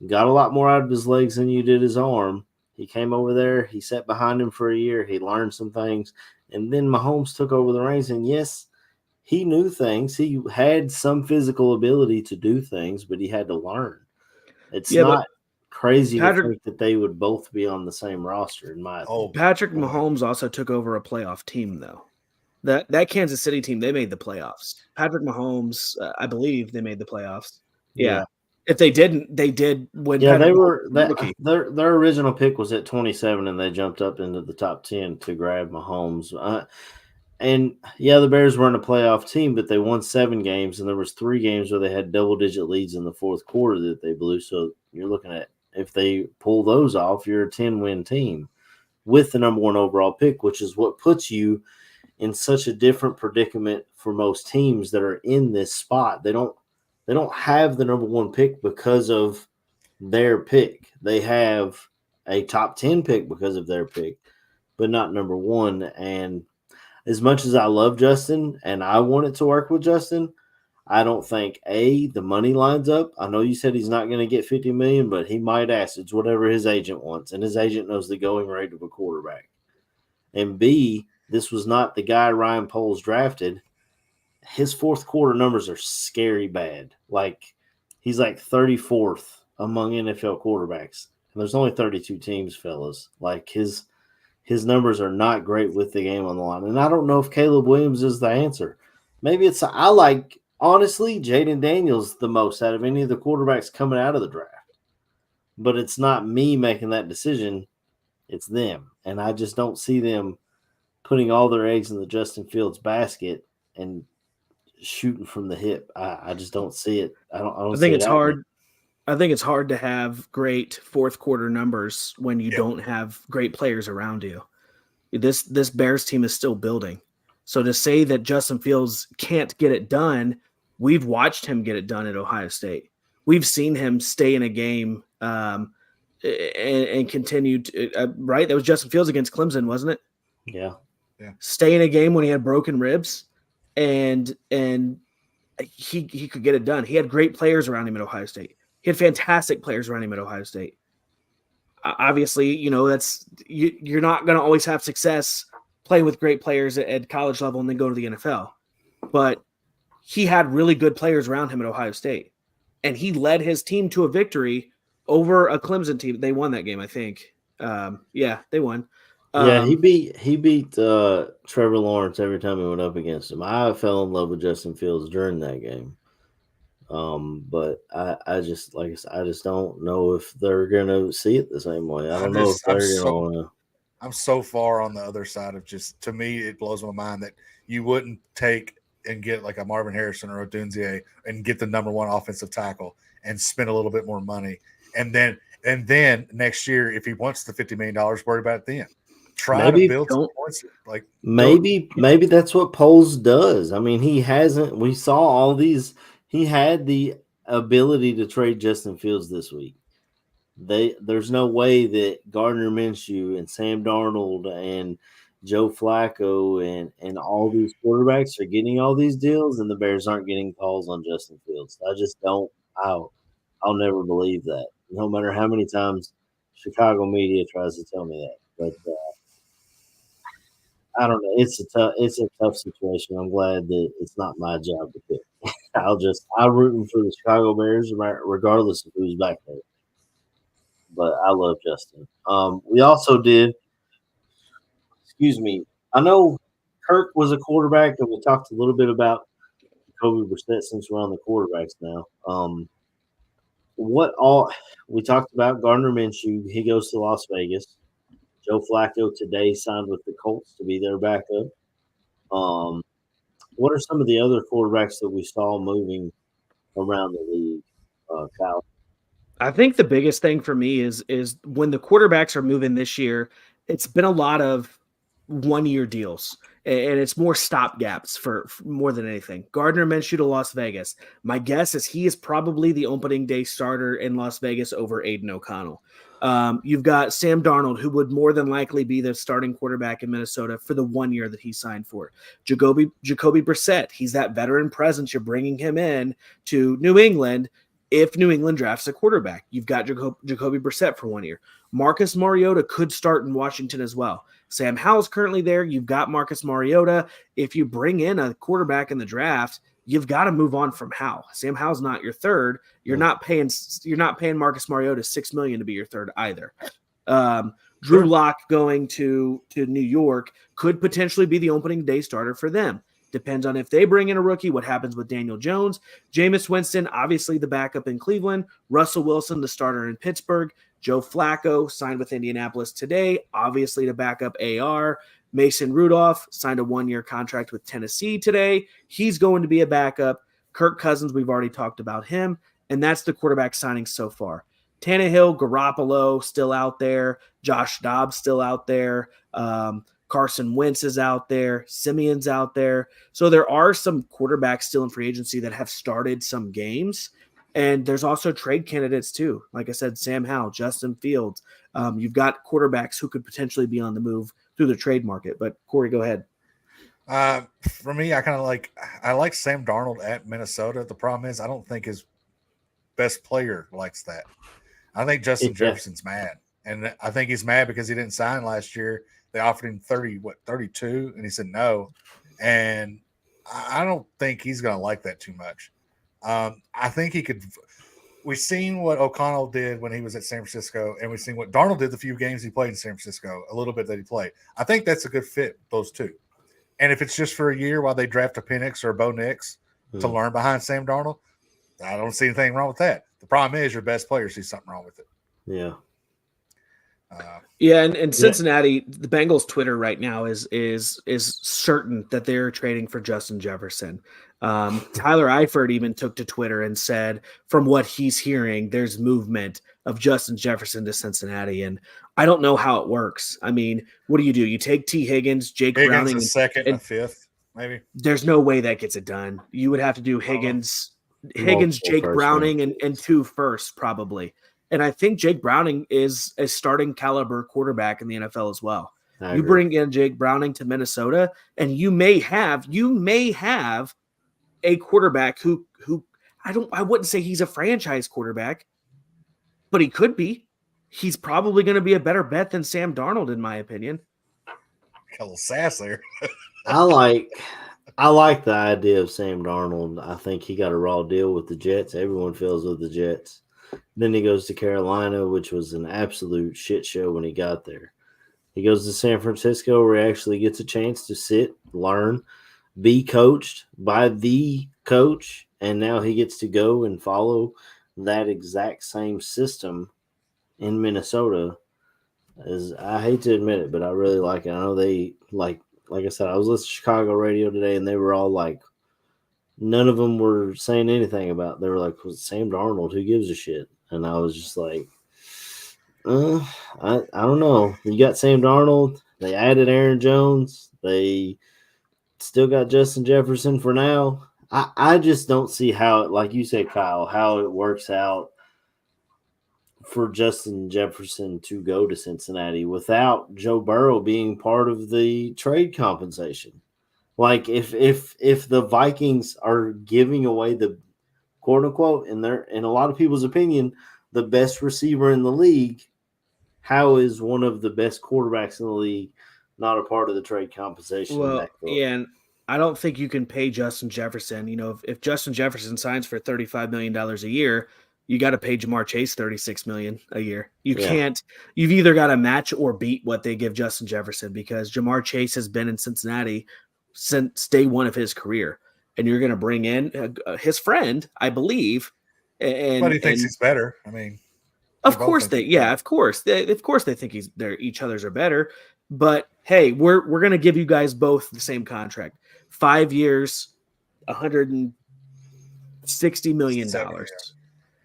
Got a lot more out of his legs than you did his arm. He came over there. He sat behind him for a year. He learned some things. And then Mahomes took over the reins. And, yes, he knew things. He had some physical ability to do things, but he had to learn. It's not crazy to think that they would both be on the same roster, in my opinion. Patrick Mahomes also took over a playoff team, though. That Kansas City team, they made the playoffs. Patrick Mahomes, I believe they made the playoffs. Yeah. If they didn't, they did when. Yeah, they were. Their original pick was at 27, and they jumped up into the top 10 to grab Mahomes. And yeah, the Bears weren't a playoff team, but they won 7 games, and there was 3 games where they had double-digit leads in the fourth quarter that they blew. So you're looking at, if they pull those off, you're a 10-win team with the number 1 overall pick, which is what puts you in such a different predicament for most teams that are in this spot. They don't have the number 1 pick because of their pick. They have a top 10 pick because of their pick, but not number 1. And as much as I love Justin and I wanted to work with Justin, I don't think the money lines up. I know you said he's not going to get $50 million, but he might ask. It's whatever his agent wants, and his agent knows the going rate of a quarterback. And B, this was not the guy Ryan Poles drafted. His fourth quarter numbers are scary bad. Like, he's like 34th among NFL quarterbacks. And there's only 32 teams, fellas. Like, his numbers are not great with the game on the line. And I don't know if Caleb Williams is the answer. Maybe I like, honestly, Jaden Daniels the most out of any of the quarterbacks coming out of the draft. But it's not me making that decision. It's them. And I just don't see them putting all their eggs in the Justin Fields basket and shooting from the hip. I just don't see it. I think it's hard. I think it's hard to have great fourth quarter numbers when you don't have great players around you. This Bears team is still building. So to say that Justin Fields can't get it done, we've watched him get it done at Ohio State. We've seen him stay in a game and continue to, right? That was Justin Fields against Clemson, wasn't it? Yeah. Stay in a game when he had broken ribs and he could get it done. He had great players around him at Ohio State. He had fantastic players around him at Ohio State. Obviously, you're not going to always have success playing with great players at college level and then go to the NFL. But he had really good players around him at Ohio State. And he led his team to a victory over a Clemson team. They won that game, I think. They won. He beat Trevor Lawrence every time he went up against him. I fell in love with Justin Fields during that game. But I just don't know if they're gonna see it the same way. I don't know if they're gonna wanna. I'm so far on the other side of just, to me, it blows my mind that you wouldn't take and get like a Marvin Harrison or a Dunzier and get the number 1 offensive tackle and spend a little bit more money. And then next year, if he wants the $50 million, worry about it then. Try to build some points. Like maybe that's what Poles does. I mean, we saw all these. He had the ability to trade Justin Fields this week. There's no way that Gardner Minshew and Sam Darnold and Joe Flacco and all these quarterbacks are getting all these deals, and the Bears aren't getting calls on Justin Fields. I just don't. I'll never believe that, no matter how many times Chicago media tries to tell me that. But I don't know. It's a tough situation. I'm glad that it's not my job to pick. I'm rooting for the Chicago Bears regardless of who's back there. but I love Justin. We also did. Excuse me. I know Kirk was a quarterback, and we talked a little bit about Kobe Brissett since we're on the quarterbacks now. What all we talked about Gardner Minshew, he goes to Las Vegas. Joe Flacco today signed with the Colts to be their backup. What are some of the other quarterbacks that we saw moving around the league, Kyle? I think the biggest thing for me is when the quarterbacks are moving this year, it's been a lot of 1-year deals, and it's more stopgaps for more than anything. Gardner Minshew to Las Vegas. My guess is he is probably the opening day starter in Las Vegas over Aiden O'Connell. You've got Sam Darnold, who would more than likely be the starting quarterback in Minnesota for the 1 year that he signed for. Jacoby Brissett, he's that veteran presence. You're bringing him in to New England. If New England drafts a quarterback, you've got Jacoby Brissett for 1 year. Marcus Mariota could start in Washington as well. Sam Howell's currently there. You've got Marcus Mariota. If you bring in a quarterback in the draft, you've got to move on from Howell. Sam Howell's not your third. You're not paying Marcus Mariota $6 million to be your third either. Drew Lock going to New York could potentially be the opening day starter for them. Depends on if they bring in a rookie, what happens with Daniel Jones. Jameis Winston, obviously the backup in Cleveland. Russell Wilson, the starter in Pittsburgh. Joe Flacco signed with Indianapolis today, obviously to back up AR. Mason Rudolph signed a 1-year contract with Tennessee today. He's going to be a backup. Kirk Cousins, we've already talked about him, and that's the quarterback signings so far. Tannehill, Garoppolo still out there. Josh Dobbs still out there. Carson Wentz is out there. Simeon's out there. So there are some quarterbacks still in free agency that have started some games. And there's also trade candidates too. Like I said, Sam Howell, Justin Fields. You've got quarterbacks who could potentially be on the move through the trade market. But Corey, go ahead. For me, I like Sam Darnold at Minnesota. The problem is I don't think his best player likes that. I think Justin Jefferson's mad. And I think he's mad because he didn't sign last year. They offered him 32, and he said no. And I don't think he's going to like that too much. I think he could. We've seen what O'Connell did when he was at San Francisco, and we've seen what Darnold did the few games he played in San Francisco, a little bit that he played. I think that's a good fit, those two. And if it's just for a year while they draft a Penix or a Bo Nix to learn behind Sam Darnold, I don't see anything wrong with that. The problem is your best player sees something wrong with it. Yeah. And Cincinnati, the Bengals Twitter right now is certain that they're trading for Justin Jefferson. Tyler Eifert even took to Twitter and said, from what he's hearing, there's movement of Justin Jefferson to Cincinnati. And I don't know how it works. I mean, what do? You take T. Higgins, Jake Browning, a second, and a fifth, maybe. There's no way that gets it done. You would have to do Higgins, Jake Browning, and 2 firsts probably. And I think Jake Browning is a starting caliber quarterback in the NFL as well. You bring in Jake Browning to Minnesota, and you may have a quarterback who I wouldn't say he's a franchise quarterback, but he could be. He's probably going to be a better bet than Sam Darnold, in my opinion. A little sass there. I like the idea of Sam Darnold. I think he got a raw deal with the Jets. Everyone feels with the Jets. Then he goes to Carolina, which was an absolute shit show when he got there. He goes to San Francisco, where he actually gets a chance to sit, learn, be coached by the coach, and now he gets to go and follow that exact same system in Minnesota. As I hate to admit it, but I really like it. I know they like I said, I was listening to Chicago radio today, and they were all like, none of them were saying anything about. They were like, well, Sam Darnold, who gives a shit? And I was just like, I don't know. You got Sam Darnold. They added Aaron Jones. They still got Justin Jefferson for now. I just don't see how, like you said, Kyle, how it works out for Justin Jefferson to go to Cincinnati without Joe Burrow being part of the trade compensation. Like if the Vikings are giving away the quote unquote, in a lot of people's opinion, the best receiver in the league, how is one of the best quarterbacks in the league not a part of the trade compensation? Well, and I don't think you can pay Justin Jefferson. If Justin Jefferson signs for $35 million a year, you got to pay Jamar Chase $36 million a year. You Yeah. can't. You've either got to match or beat what they give Justin Jefferson, because Jamar Chase has been in Cincinnati since day one of his career, and you're going to bring in his friend, I believe, But he thinks and he's better. I mean, of course of course they think each other's are better. But hey, we're going to give you guys both the same contract, 5 years, $160 million, 70,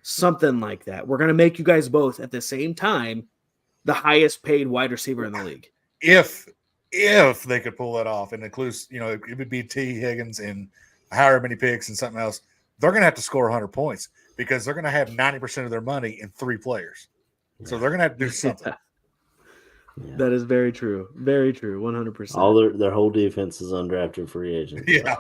something like that. We're going to make you guys both at the same time the highest paid wide receiver in the league. If they could pull that off, and includes, it would be T. Higgins and however many picks and something else, they're going to have to score 100 points because they're going to have 90% of their money in 3 players. So they're going to have to do something. Yeah. That is very true. Very true. 100%. All their whole defense is undrafted free agents. Yeah.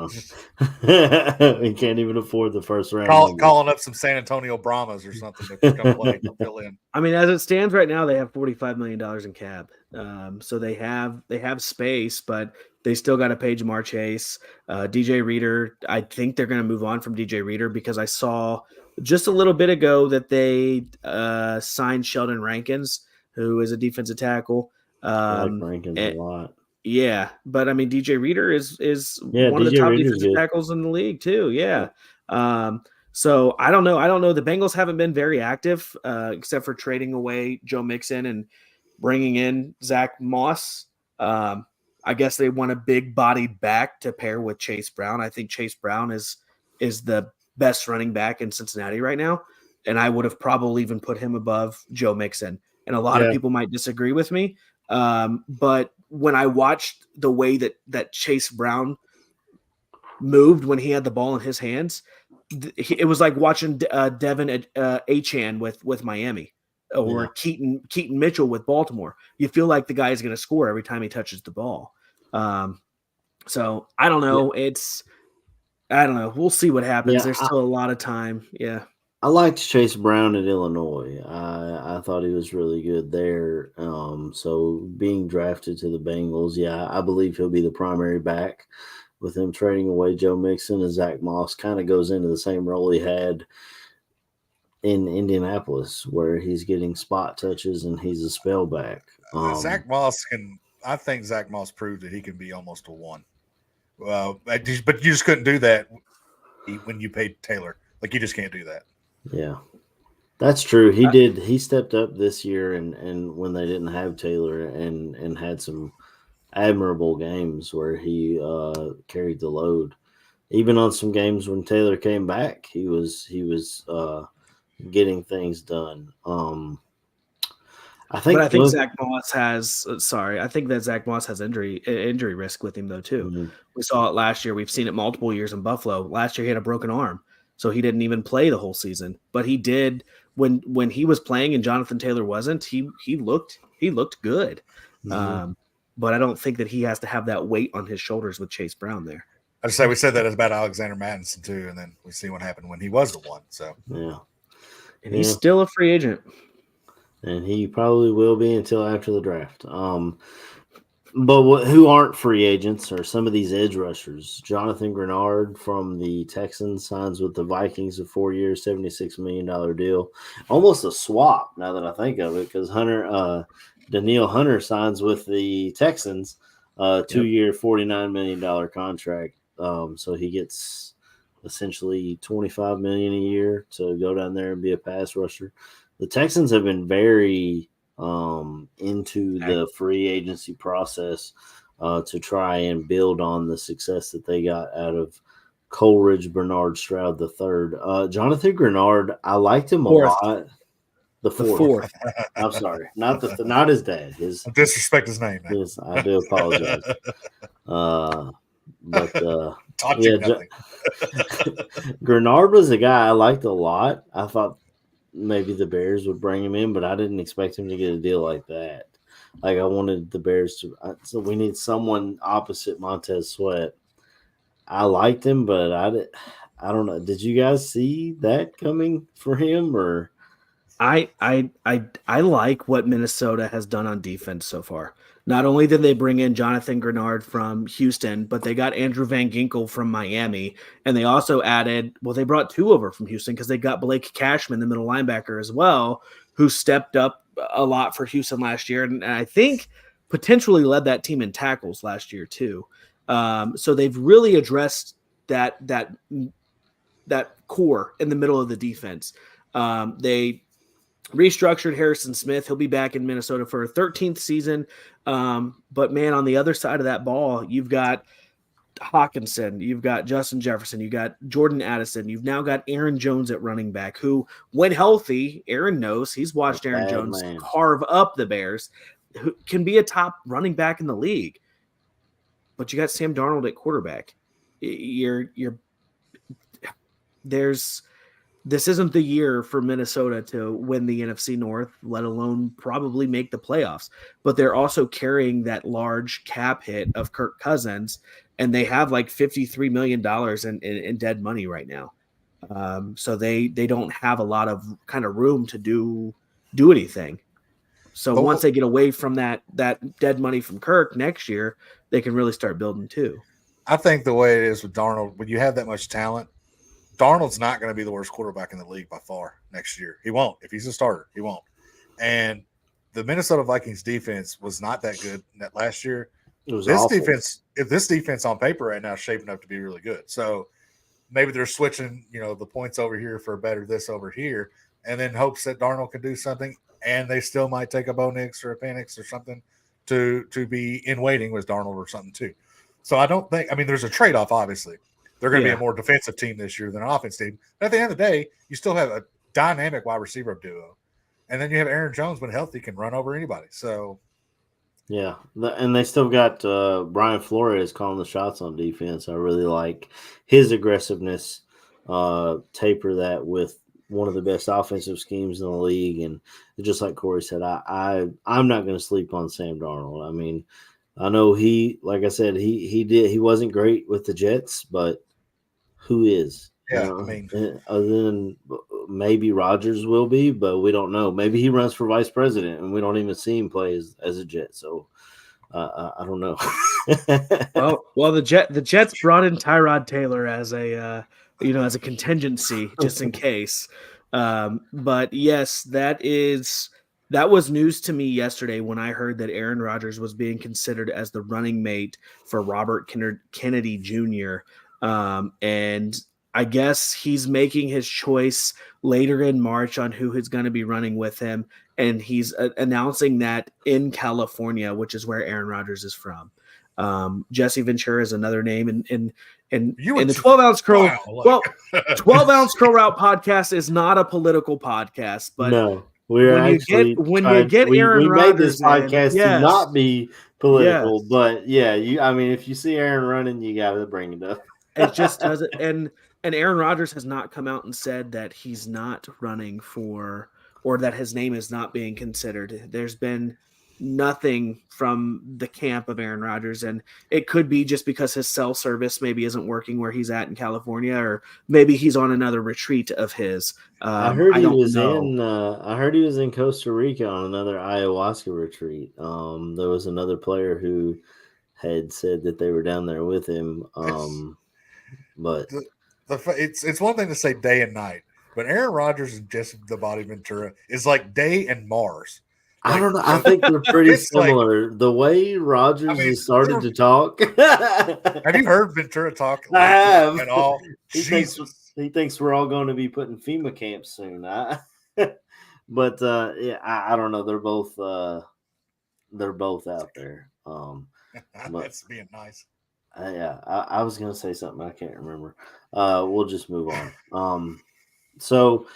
We can't even afford the first round. Calling up some San Antonio Brahmas or something to come play, fill in. I mean, as it stands right now, they have $45 million in cap. So they have space, but they still got to pay Jamar Chase. DJ Reader, I think they're going to move on from DJ Reader, because I saw just a little bit ago that they signed Sheldon Rankins, who is a defensive tackle. I like Rankins a lot. Yeah, but I mean, DJ Reader is one of the DJ top Reader's defensive tackles in the league too. Yeah. So I don't know. The Bengals haven't been very active, except for trading away Joe Mixon and bringing in Zach Moss. I guess they want a big bodied back to pair with Chase Brown. I think Chase Brown is the best running back in Cincinnati right now, and I would have probably even put him above Joe Mixon. And a lot of people might disagree with me. But when I watched the way that Chase Brown moved when he had the ball in his hands, it was like watching Devin Achane with Miami, or Keaton Mitchell with Baltimore. You feel like the guy is going to score every time he touches the ball. So I don't know. I don't know. We'll see what happens. There's still a lot of time. Yeah. I liked Chase Brown at Illinois. I thought he was really good there. So being drafted to the Bengals, I believe he'll be the primary back. With him trading away Joe Mixon, and Zach Moss kind of goes into the same role he had in Indianapolis, where he's getting spot touches and he's a spell back. I think Zach Moss proved that he can be almost a 1. But you just couldn't do that when you paid Taylor. Like, you just can't do that. Yeah, that's true. He did. He stepped up this year, and when they didn't have Taylor, and had some admirable games where he carried the load. Even on some games when Taylor came back, he was getting things done. I think Zach Moss has. I think that Zach Moss has injury risk with him though too. Mm-hmm. We saw it last year. We've seen it multiple years in Buffalo. Last year he had a broken arm, so he didn't even play the whole season. But he did when he was playing and Jonathan Taylor wasn't. He looked good. Mm-hmm. But I don't think that he has to have that weight on his shoulders with Chase Brown there. I just say we said that about Alexander Madison too, and then we see what happened when he was the 1. So and he's still a free agent. And he probably will be until after the draft. But who aren't free agents are some of these edge rushers. Jonathan Grenard from the Texans signs with the Vikings a 4 year, $76 million deal. Almost a swap now that I think of it, because Danielle Hunter signs with the Texans 2 year, $49 million contract. So he gets essentially $25 million a year to go down there and be a pass rusher. The Texans have been very into the free agency process to try and build on the success that they got out of Coleridge Bernard Stroud III. Jonathan Grenard, I liked him a lot. The fourth. I'm sorry, not his dad. I disrespect his name. I do apologize. Grenard was a guy I liked a lot. I thought maybe the Bears would bring him in, but I didn't expect him to get a deal like that. Like, I wanted the Bears to. So we need someone opposite Montez Sweat. I liked him, but I don't know. Did you guys see that coming for him, or? I like what Minnesota has done on defense so far. Not only did they bring in Jonathan Grenard from Houston, but they got Andrew Van Ginkel from Miami. And they also added, well, they brought two over from Houston because they got Blake Cashman, the middle linebacker, as well, who stepped up a lot for Houston last year. And I think potentially led that team in tackles last year, too. So they've really addressed that core in the middle of the defense. They restructured Harrison Smith. He'll be back in Minnesota for a 13th season. But man, on the other side of that ball, you've got Hawkinson, you've got Justin Jefferson, you've got Jordan Addison, you've now got Aaron Jones at running back, who, when healthy, Aaron knows, he's watched Aaron Jones carve up the Bears, who can be a top running back in the league. But you got Sam Darnold at quarterback. This isn't the year for Minnesota to win the NFC North, let alone probably make the playoffs. But they're also carrying that large cap hit of Kirk Cousins, and they have like $53 million in dead money right now. So they don't have a lot of kind of room to do anything. So once they get away from that dead money from Kirk next year, they can really start building too. I think the way it is with Darnold, when you have that much talent, Darnold's not going to be the worst quarterback in the league by far next year. He won't. If he's a starter, he won't. And the Minnesota Vikings defense was not that good last year. It was awful. This defense on paper right now is shaping up to be really good. So maybe they're switching, the points over here for better this over here, and then hopes that Darnold can do something, and they still might take a Bo Nix or a Penix or something to be in waiting with Darnold or something too. So I don't think – there's a trade-off, obviously. They're going to be a more defensive team this year than an offense team. But at the end of the day, you still have a dynamic wide receiver duo. And then you have Aaron Jones, when healthy, can run over anybody. So, yeah. And they still got Brian Flores calling the shots on defense. I really like his aggressiveness, taper that with one of the best offensive schemes in the league. And just like Corey said, I'm not going to sleep on Sam Darnold. I know like I said, he wasn't great with the Jets, but who is? Yeah, other than maybe Rodgers will be, but we don't know. Maybe he runs for vice president, and we don't even see him play as a Jet. So I don't know. well, the Jets brought in Tyrod Taylor as a contingency just in case. But yes, that was news to me yesterday when I heard that Aaron Rodgers was being considered as the running mate for Robert Kennedy Jr. And I guess he's making his choice later in March on who is going to be running with him. And he's announcing that in California, which is where Aaron Rodgers is from. Jesse Ventura is another name. And the 12-ounce curl. Well, 12-ounce curl route podcast is not a political podcast, but no. When you get Aaron Rodgers, we made this podcast to not be political, but if you see Aaron running, you got to bring it up. It just doesn't. And Aaron Rodgers has not come out and said that he's not running for, or that his name is not being considered. There's been nothing from the camp of Aaron Rodgers, and it could be just because his cell service maybe isn't working where he's at in California, or maybe he's on another retreat of his. I heard he was in Costa Rica on another ayahuasca retreat. There was another player who had said that they were down there with him. But it's one thing to say day and night, but Aaron Rodgers and Jesse the Body Ventura is like day and Mars. I don't know. I think they're pretty similar. The way Rodgers has started to talk. Have you heard Ventura talk? I have. At all? He thinks we're all going to be putting FEMA camps soon. But I don't know. They're both out there. That's being nice. I was going to say something. I can't remember. We'll just move on. So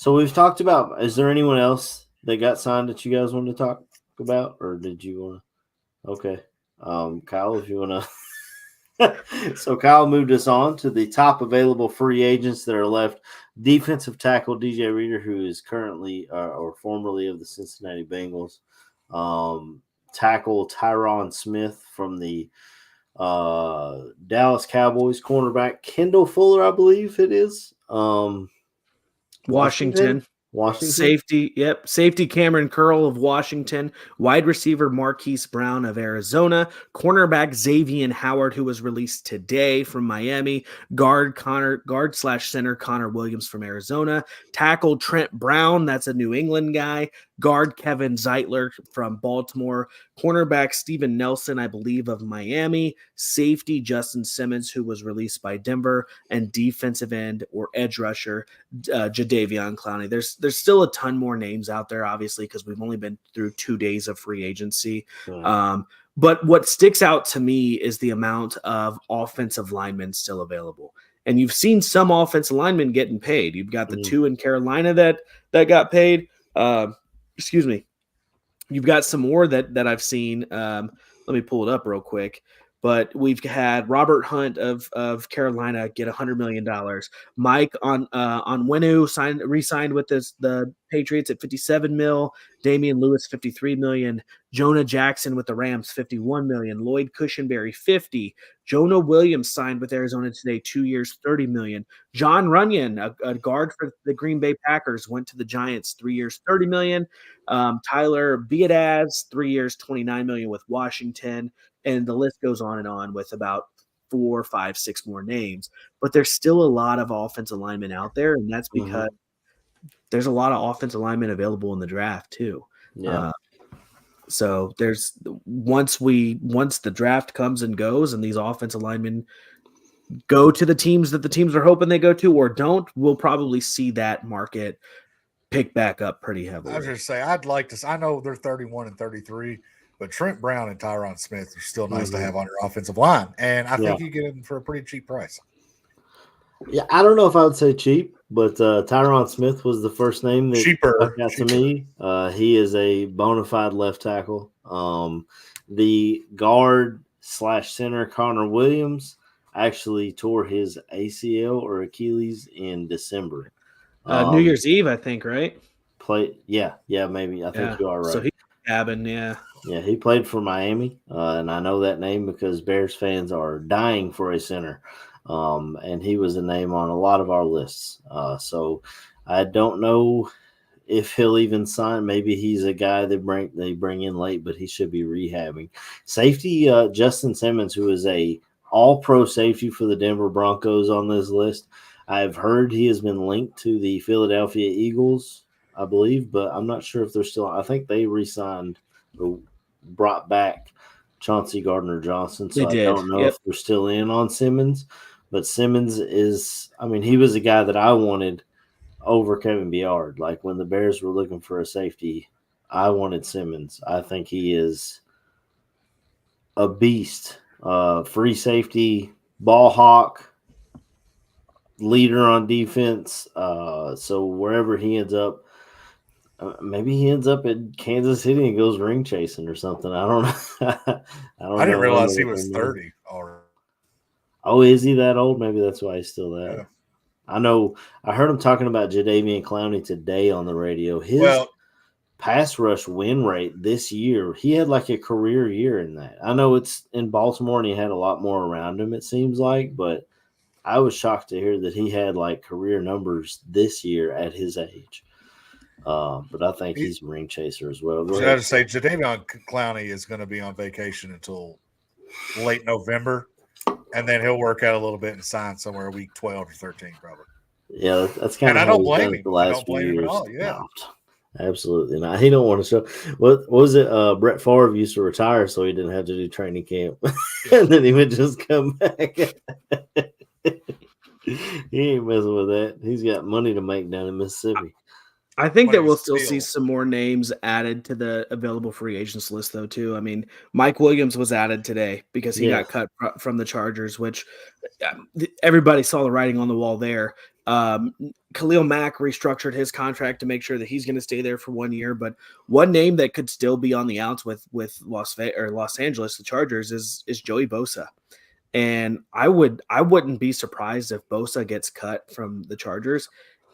we've talked about. Is there anyone else that got signed that you guys want to talk about, or did you want to? Okay. Kyle, if you want to. So Kyle moved us on to the top available free agents that are left. Defensive tackle DJ Reader, who is currently or formerly of the Cincinnati Bengals. Tackle Tyron Smith from the Dallas Cowboys. Cornerback Kendall Fuller, I believe it is. Washington. Washington. Safety Cameron Curl of Washington, wide receiver Marquise Brown of Arizona, cornerback Xavier Howard, who was released today from Miami, guard / center Connor Williams from Arizona, tackle Trent Brown, that's a New England guy, guard Kevin Zeitler from Baltimore, cornerback Steven Nelson, I believe, of Miami, safety Justin Simmons, who was released by Denver, and defensive end or edge rusher Jadeveon Clowney. There's still a ton more names out there, obviously, because we've only been through 2 days of free agency. Right. But what sticks out to me is the amount of offensive linemen still available. And you've seen some offensive linemen getting paid. You've got the 2 in Carolina that got paid. Excuse me. You've got some more that I've seen. Let me pull it up real quick. But we've had Robert Hunt of Carolina get $100 million. Mike Onwenu re-signed with the Patriots at $57 million. Damian Lewis $53 million. Jonah Jackson with the Rams $51 million. Lloyd Cushenberry $50 million. Jonah Williams signed with Arizona today, 2 years, $30 million. John Runyon, a guard for the Green Bay Packers, went to the Giants, 3 years, $30 million. Tyler Biadasz, 3 years, $29 million with Washington. And the list goes on with about 4, 5, 6 more names. But there's still a lot of offensive linemen out there, and that's because there's a lot of offensive linemen available in the draft too. Yeah. So there's once the draft comes and goes, and these offensive linemen go to the teams that the teams are hoping they go to or don't, we'll probably see that market pick back up pretty heavily. I was just say I'd like to. I know they're 31 and 33. But Trent Brown and Tyron Smith are still nice to have on your offensive line. And I think you get them for a pretty cheap price. Yeah, I don't know if I would say cheap, but Tyron Smith was the first name that cheaper to me. He is a bona fide left tackle. The guard / center Connor Williams actually tore his ACL or Achilles in December. New Year's Eve, I think, right? Maybe. I think you are right. So he's cabin, yeah. Yeah, he played for Miami, and I know that name because Bears fans are dying for a center, and he was a name on a lot of our lists. So I don't know if he'll even sign. Maybe he's a guy they bring in late, but he should be rehabbing. Safety Justin Simmons, who is a all-pro safety for the Denver Broncos on this list. I've heard he has been linked to the Philadelphia Eagles, I believe, but I'm not sure if they're still. I think they re-signed or brought back Chauncey Gardner-Johnson, so I don't know if they're still in on Simmons. But Simmons he was a guy that I wanted over Kevin Byard. Like when the Bears were looking for a safety, I wanted Simmons. I think he is a beast. Free safety, ball hawk, leader on defense. So wherever he ends up, maybe he ends up at Kansas City and goes ring chasing or something. I don't know. I didn't realize he was 30 already. Oh, is he that old? Maybe that's why he's still that. Yeah. I know. I heard him talking about Jadeveon Clowney today on the radio. His pass rush win rate this year, he had like a career year in that. I know it's in Baltimore and he had a lot more around him, it seems like, but I was shocked to hear that he had like career numbers this year at his age. But I think he's a ring chaser as well. I have to say, Jadeveon Clowney is going to be on vacation until late November, and then he'll work out a little bit and sign somewhere week 12 or 13, probably. Yeah, that's kind of. And I don't blame him. I don't blame him at all. Yeah, no, absolutely not. He don't want to show. What was it? Brett Favre used to retire so he didn't have to do training camp, and then he would just come back. He ain't messing with that. He's got money to make down in Mississippi. I think that we'll still see some more names added to the available free agents list, though, too. I mean, Mike Williams was added today because he got cut from the Chargers, which everybody saw the writing on the wall there. Khalil Mack restructured his contract to make sure that he's going to stay there for 1 year. But one name that could still be on the outs with Los Angeles, the Chargers, is Joey Bosa. And I wouldn't be surprised if Bosa gets cut from the Chargers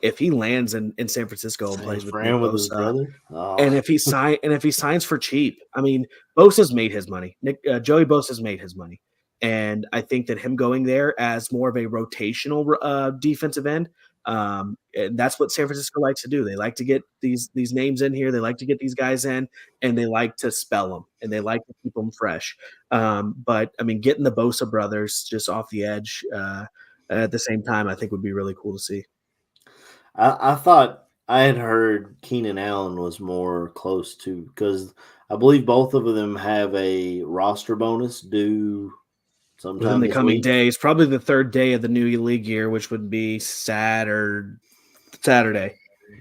if he lands in San Francisco and plays with Bosa, his brother. And if he signs for cheap. I mean, Bosa's made his money. Joey Bosa's made his money. And I think that him going there as more of a rotational defensive end And that's what San Francisco likes to do. They like to get these names in here. They like to get these guys in, and they like to spell them, and they like to keep them fresh. But I mean, getting the Bosa brothers just off the edge at the same time, I think would be really cool to see. I thought I had heard Keenan Allen was more close to, because I believe both of them have a roster bonus due Within sometime the this coming week. days, probably the third day of the new league year, which would be Saturday.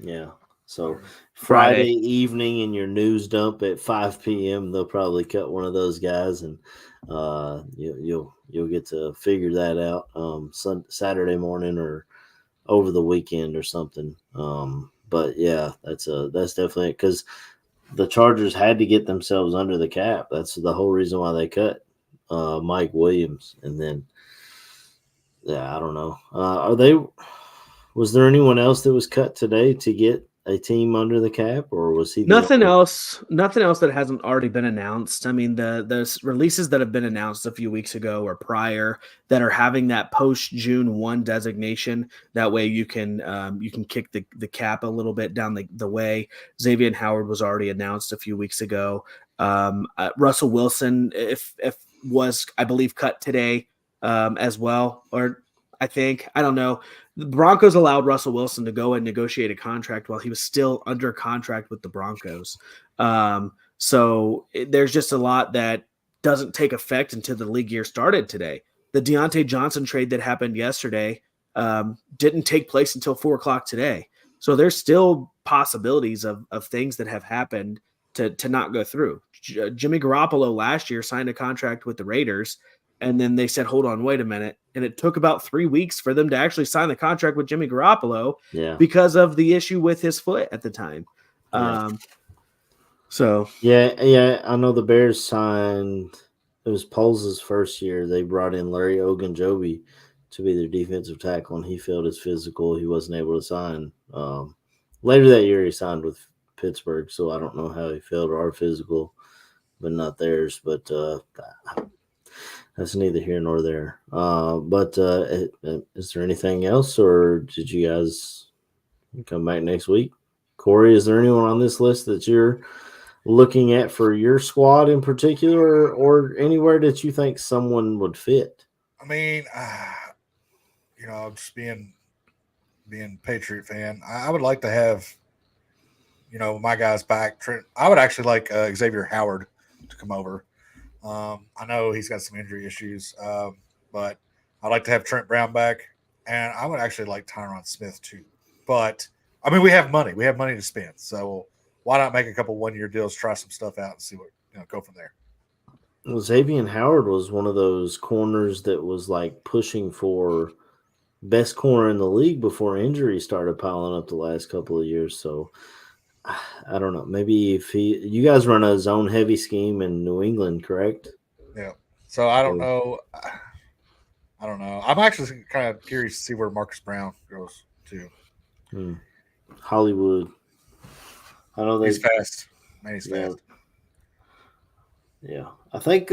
Yeah. So Friday. Friday evening in your news dump at 5 p.m., they'll probably cut one of those guys, and you'll get to figure that out Saturday morning or over the weekend or something. But yeah, that's definitely it, because the Chargers had to get themselves under the cap. That's the whole reason why they cut Mike Williams, and then I don't know. Was there anyone else that was cut today to get a team under the cap, or was he Nothing else that hasn't already been announced. I mean, the releases that have been announced a few weeks ago or prior that are having that post June 1 designation. That way you can kick the cap a little bit down the way. Xavier Howard was already announced a few weeks ago. Russell Wilson, if was, I believe, cut today as well, or I don't know. The Broncos allowed Russell Wilson to go and negotiate a contract while he was still under contract with the Broncos. So there's just a lot that doesn't take effect until the league year started today. The Deontay Johnson trade that happened yesterday didn't take place until 4:00 today. So there's still possibilities of things that have happened to not go through. Jimmy Garoppolo last year signed a contract with the Raiders, and then they said, hold on, wait a minute. And it took about 3 weeks for them to actually sign the contract with Jimmy Garoppolo because of the issue with his foot at the time. Yeah, I know the Bears signed, it was Poles' first year. They brought in Larry Ogunjobi to be their defensive tackle, and he failed his physical. He wasn't able to sign. Later that year, he signed with Pittsburgh, so I don't know how he failed our physical, but not theirs. But that's neither here nor there. But is there anything else, or did you guys come back next week? Corey, is there anyone on this list that you're looking at for your squad in particular, or anywhere that you think someone would fit? I mean, just being Patriot fan, I would like to have, my guys back. I would actually like Xavier Howard to come over. I know he's got some injury issues, but I'd like to have Trent Brown back, and I would actually like Tyron Smith too. But I mean, we have money. We have money to spend, so why not make a couple 1-year deals, try some stuff out, and see what go from there. Well, Xavier Howard was one of those corners that was like pushing for best corner in the league before injuries started piling up the last couple of years. So I don't know. Maybe if you guys run a zone heavy scheme in New England, correct? Yeah. So I don't know. I don't know. I'm actually kind of curious to see where Marcus Brown goes to. Hollywood. I know he's fast. Man, he's fast. Yeah. I think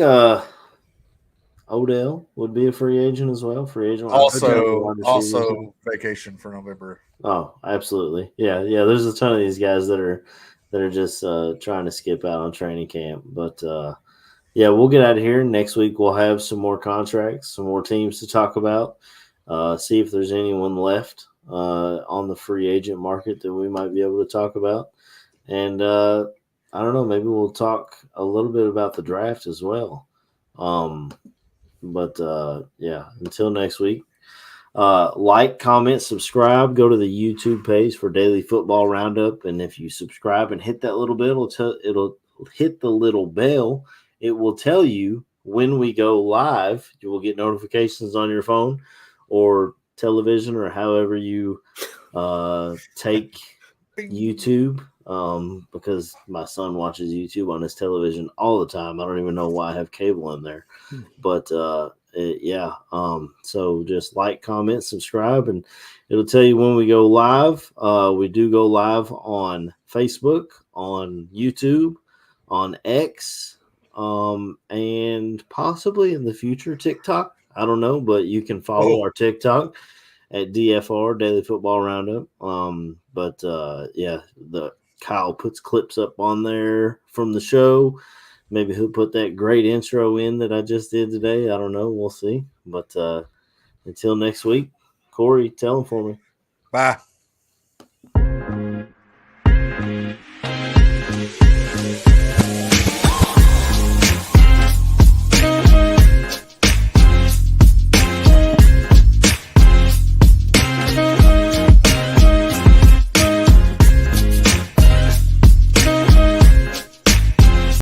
Odell would be a free agent as well. Free agent. Also vacation for November. Oh, absolutely. Yeah. There's a ton of these guys that are just trying to skip out on training camp. But we'll get out of here. Next week we'll have some more contracts, some more teams to talk about. See if there's anyone left on the free agent market that we might be able to talk about. And I don't know, maybe we'll talk a little bit about the draft as well. Until next week, like, comment, subscribe, go to the YouTube page for Daily Football Roundup. And if you subscribe and hit that little bell, it'll hit the little bell. It will tell you when we go live. You will get notifications on your phone or television or however you take YouTube. Because my son watches YouTube on his television all the time. I don't even know why I have cable in there, but so just like, comment, subscribe, and it'll tell you when we go live. We do go live on Facebook, on YouTube, on X, and possibly in the future TikTok. I don't know, but you can follow our TikTok at DFR Daily Football Roundup. The Kyle puts clips up on there from the show. Maybe he'll put that great intro in that I just did today. I don't know. We'll see. But until next week, Corey, tell them for me. Bye.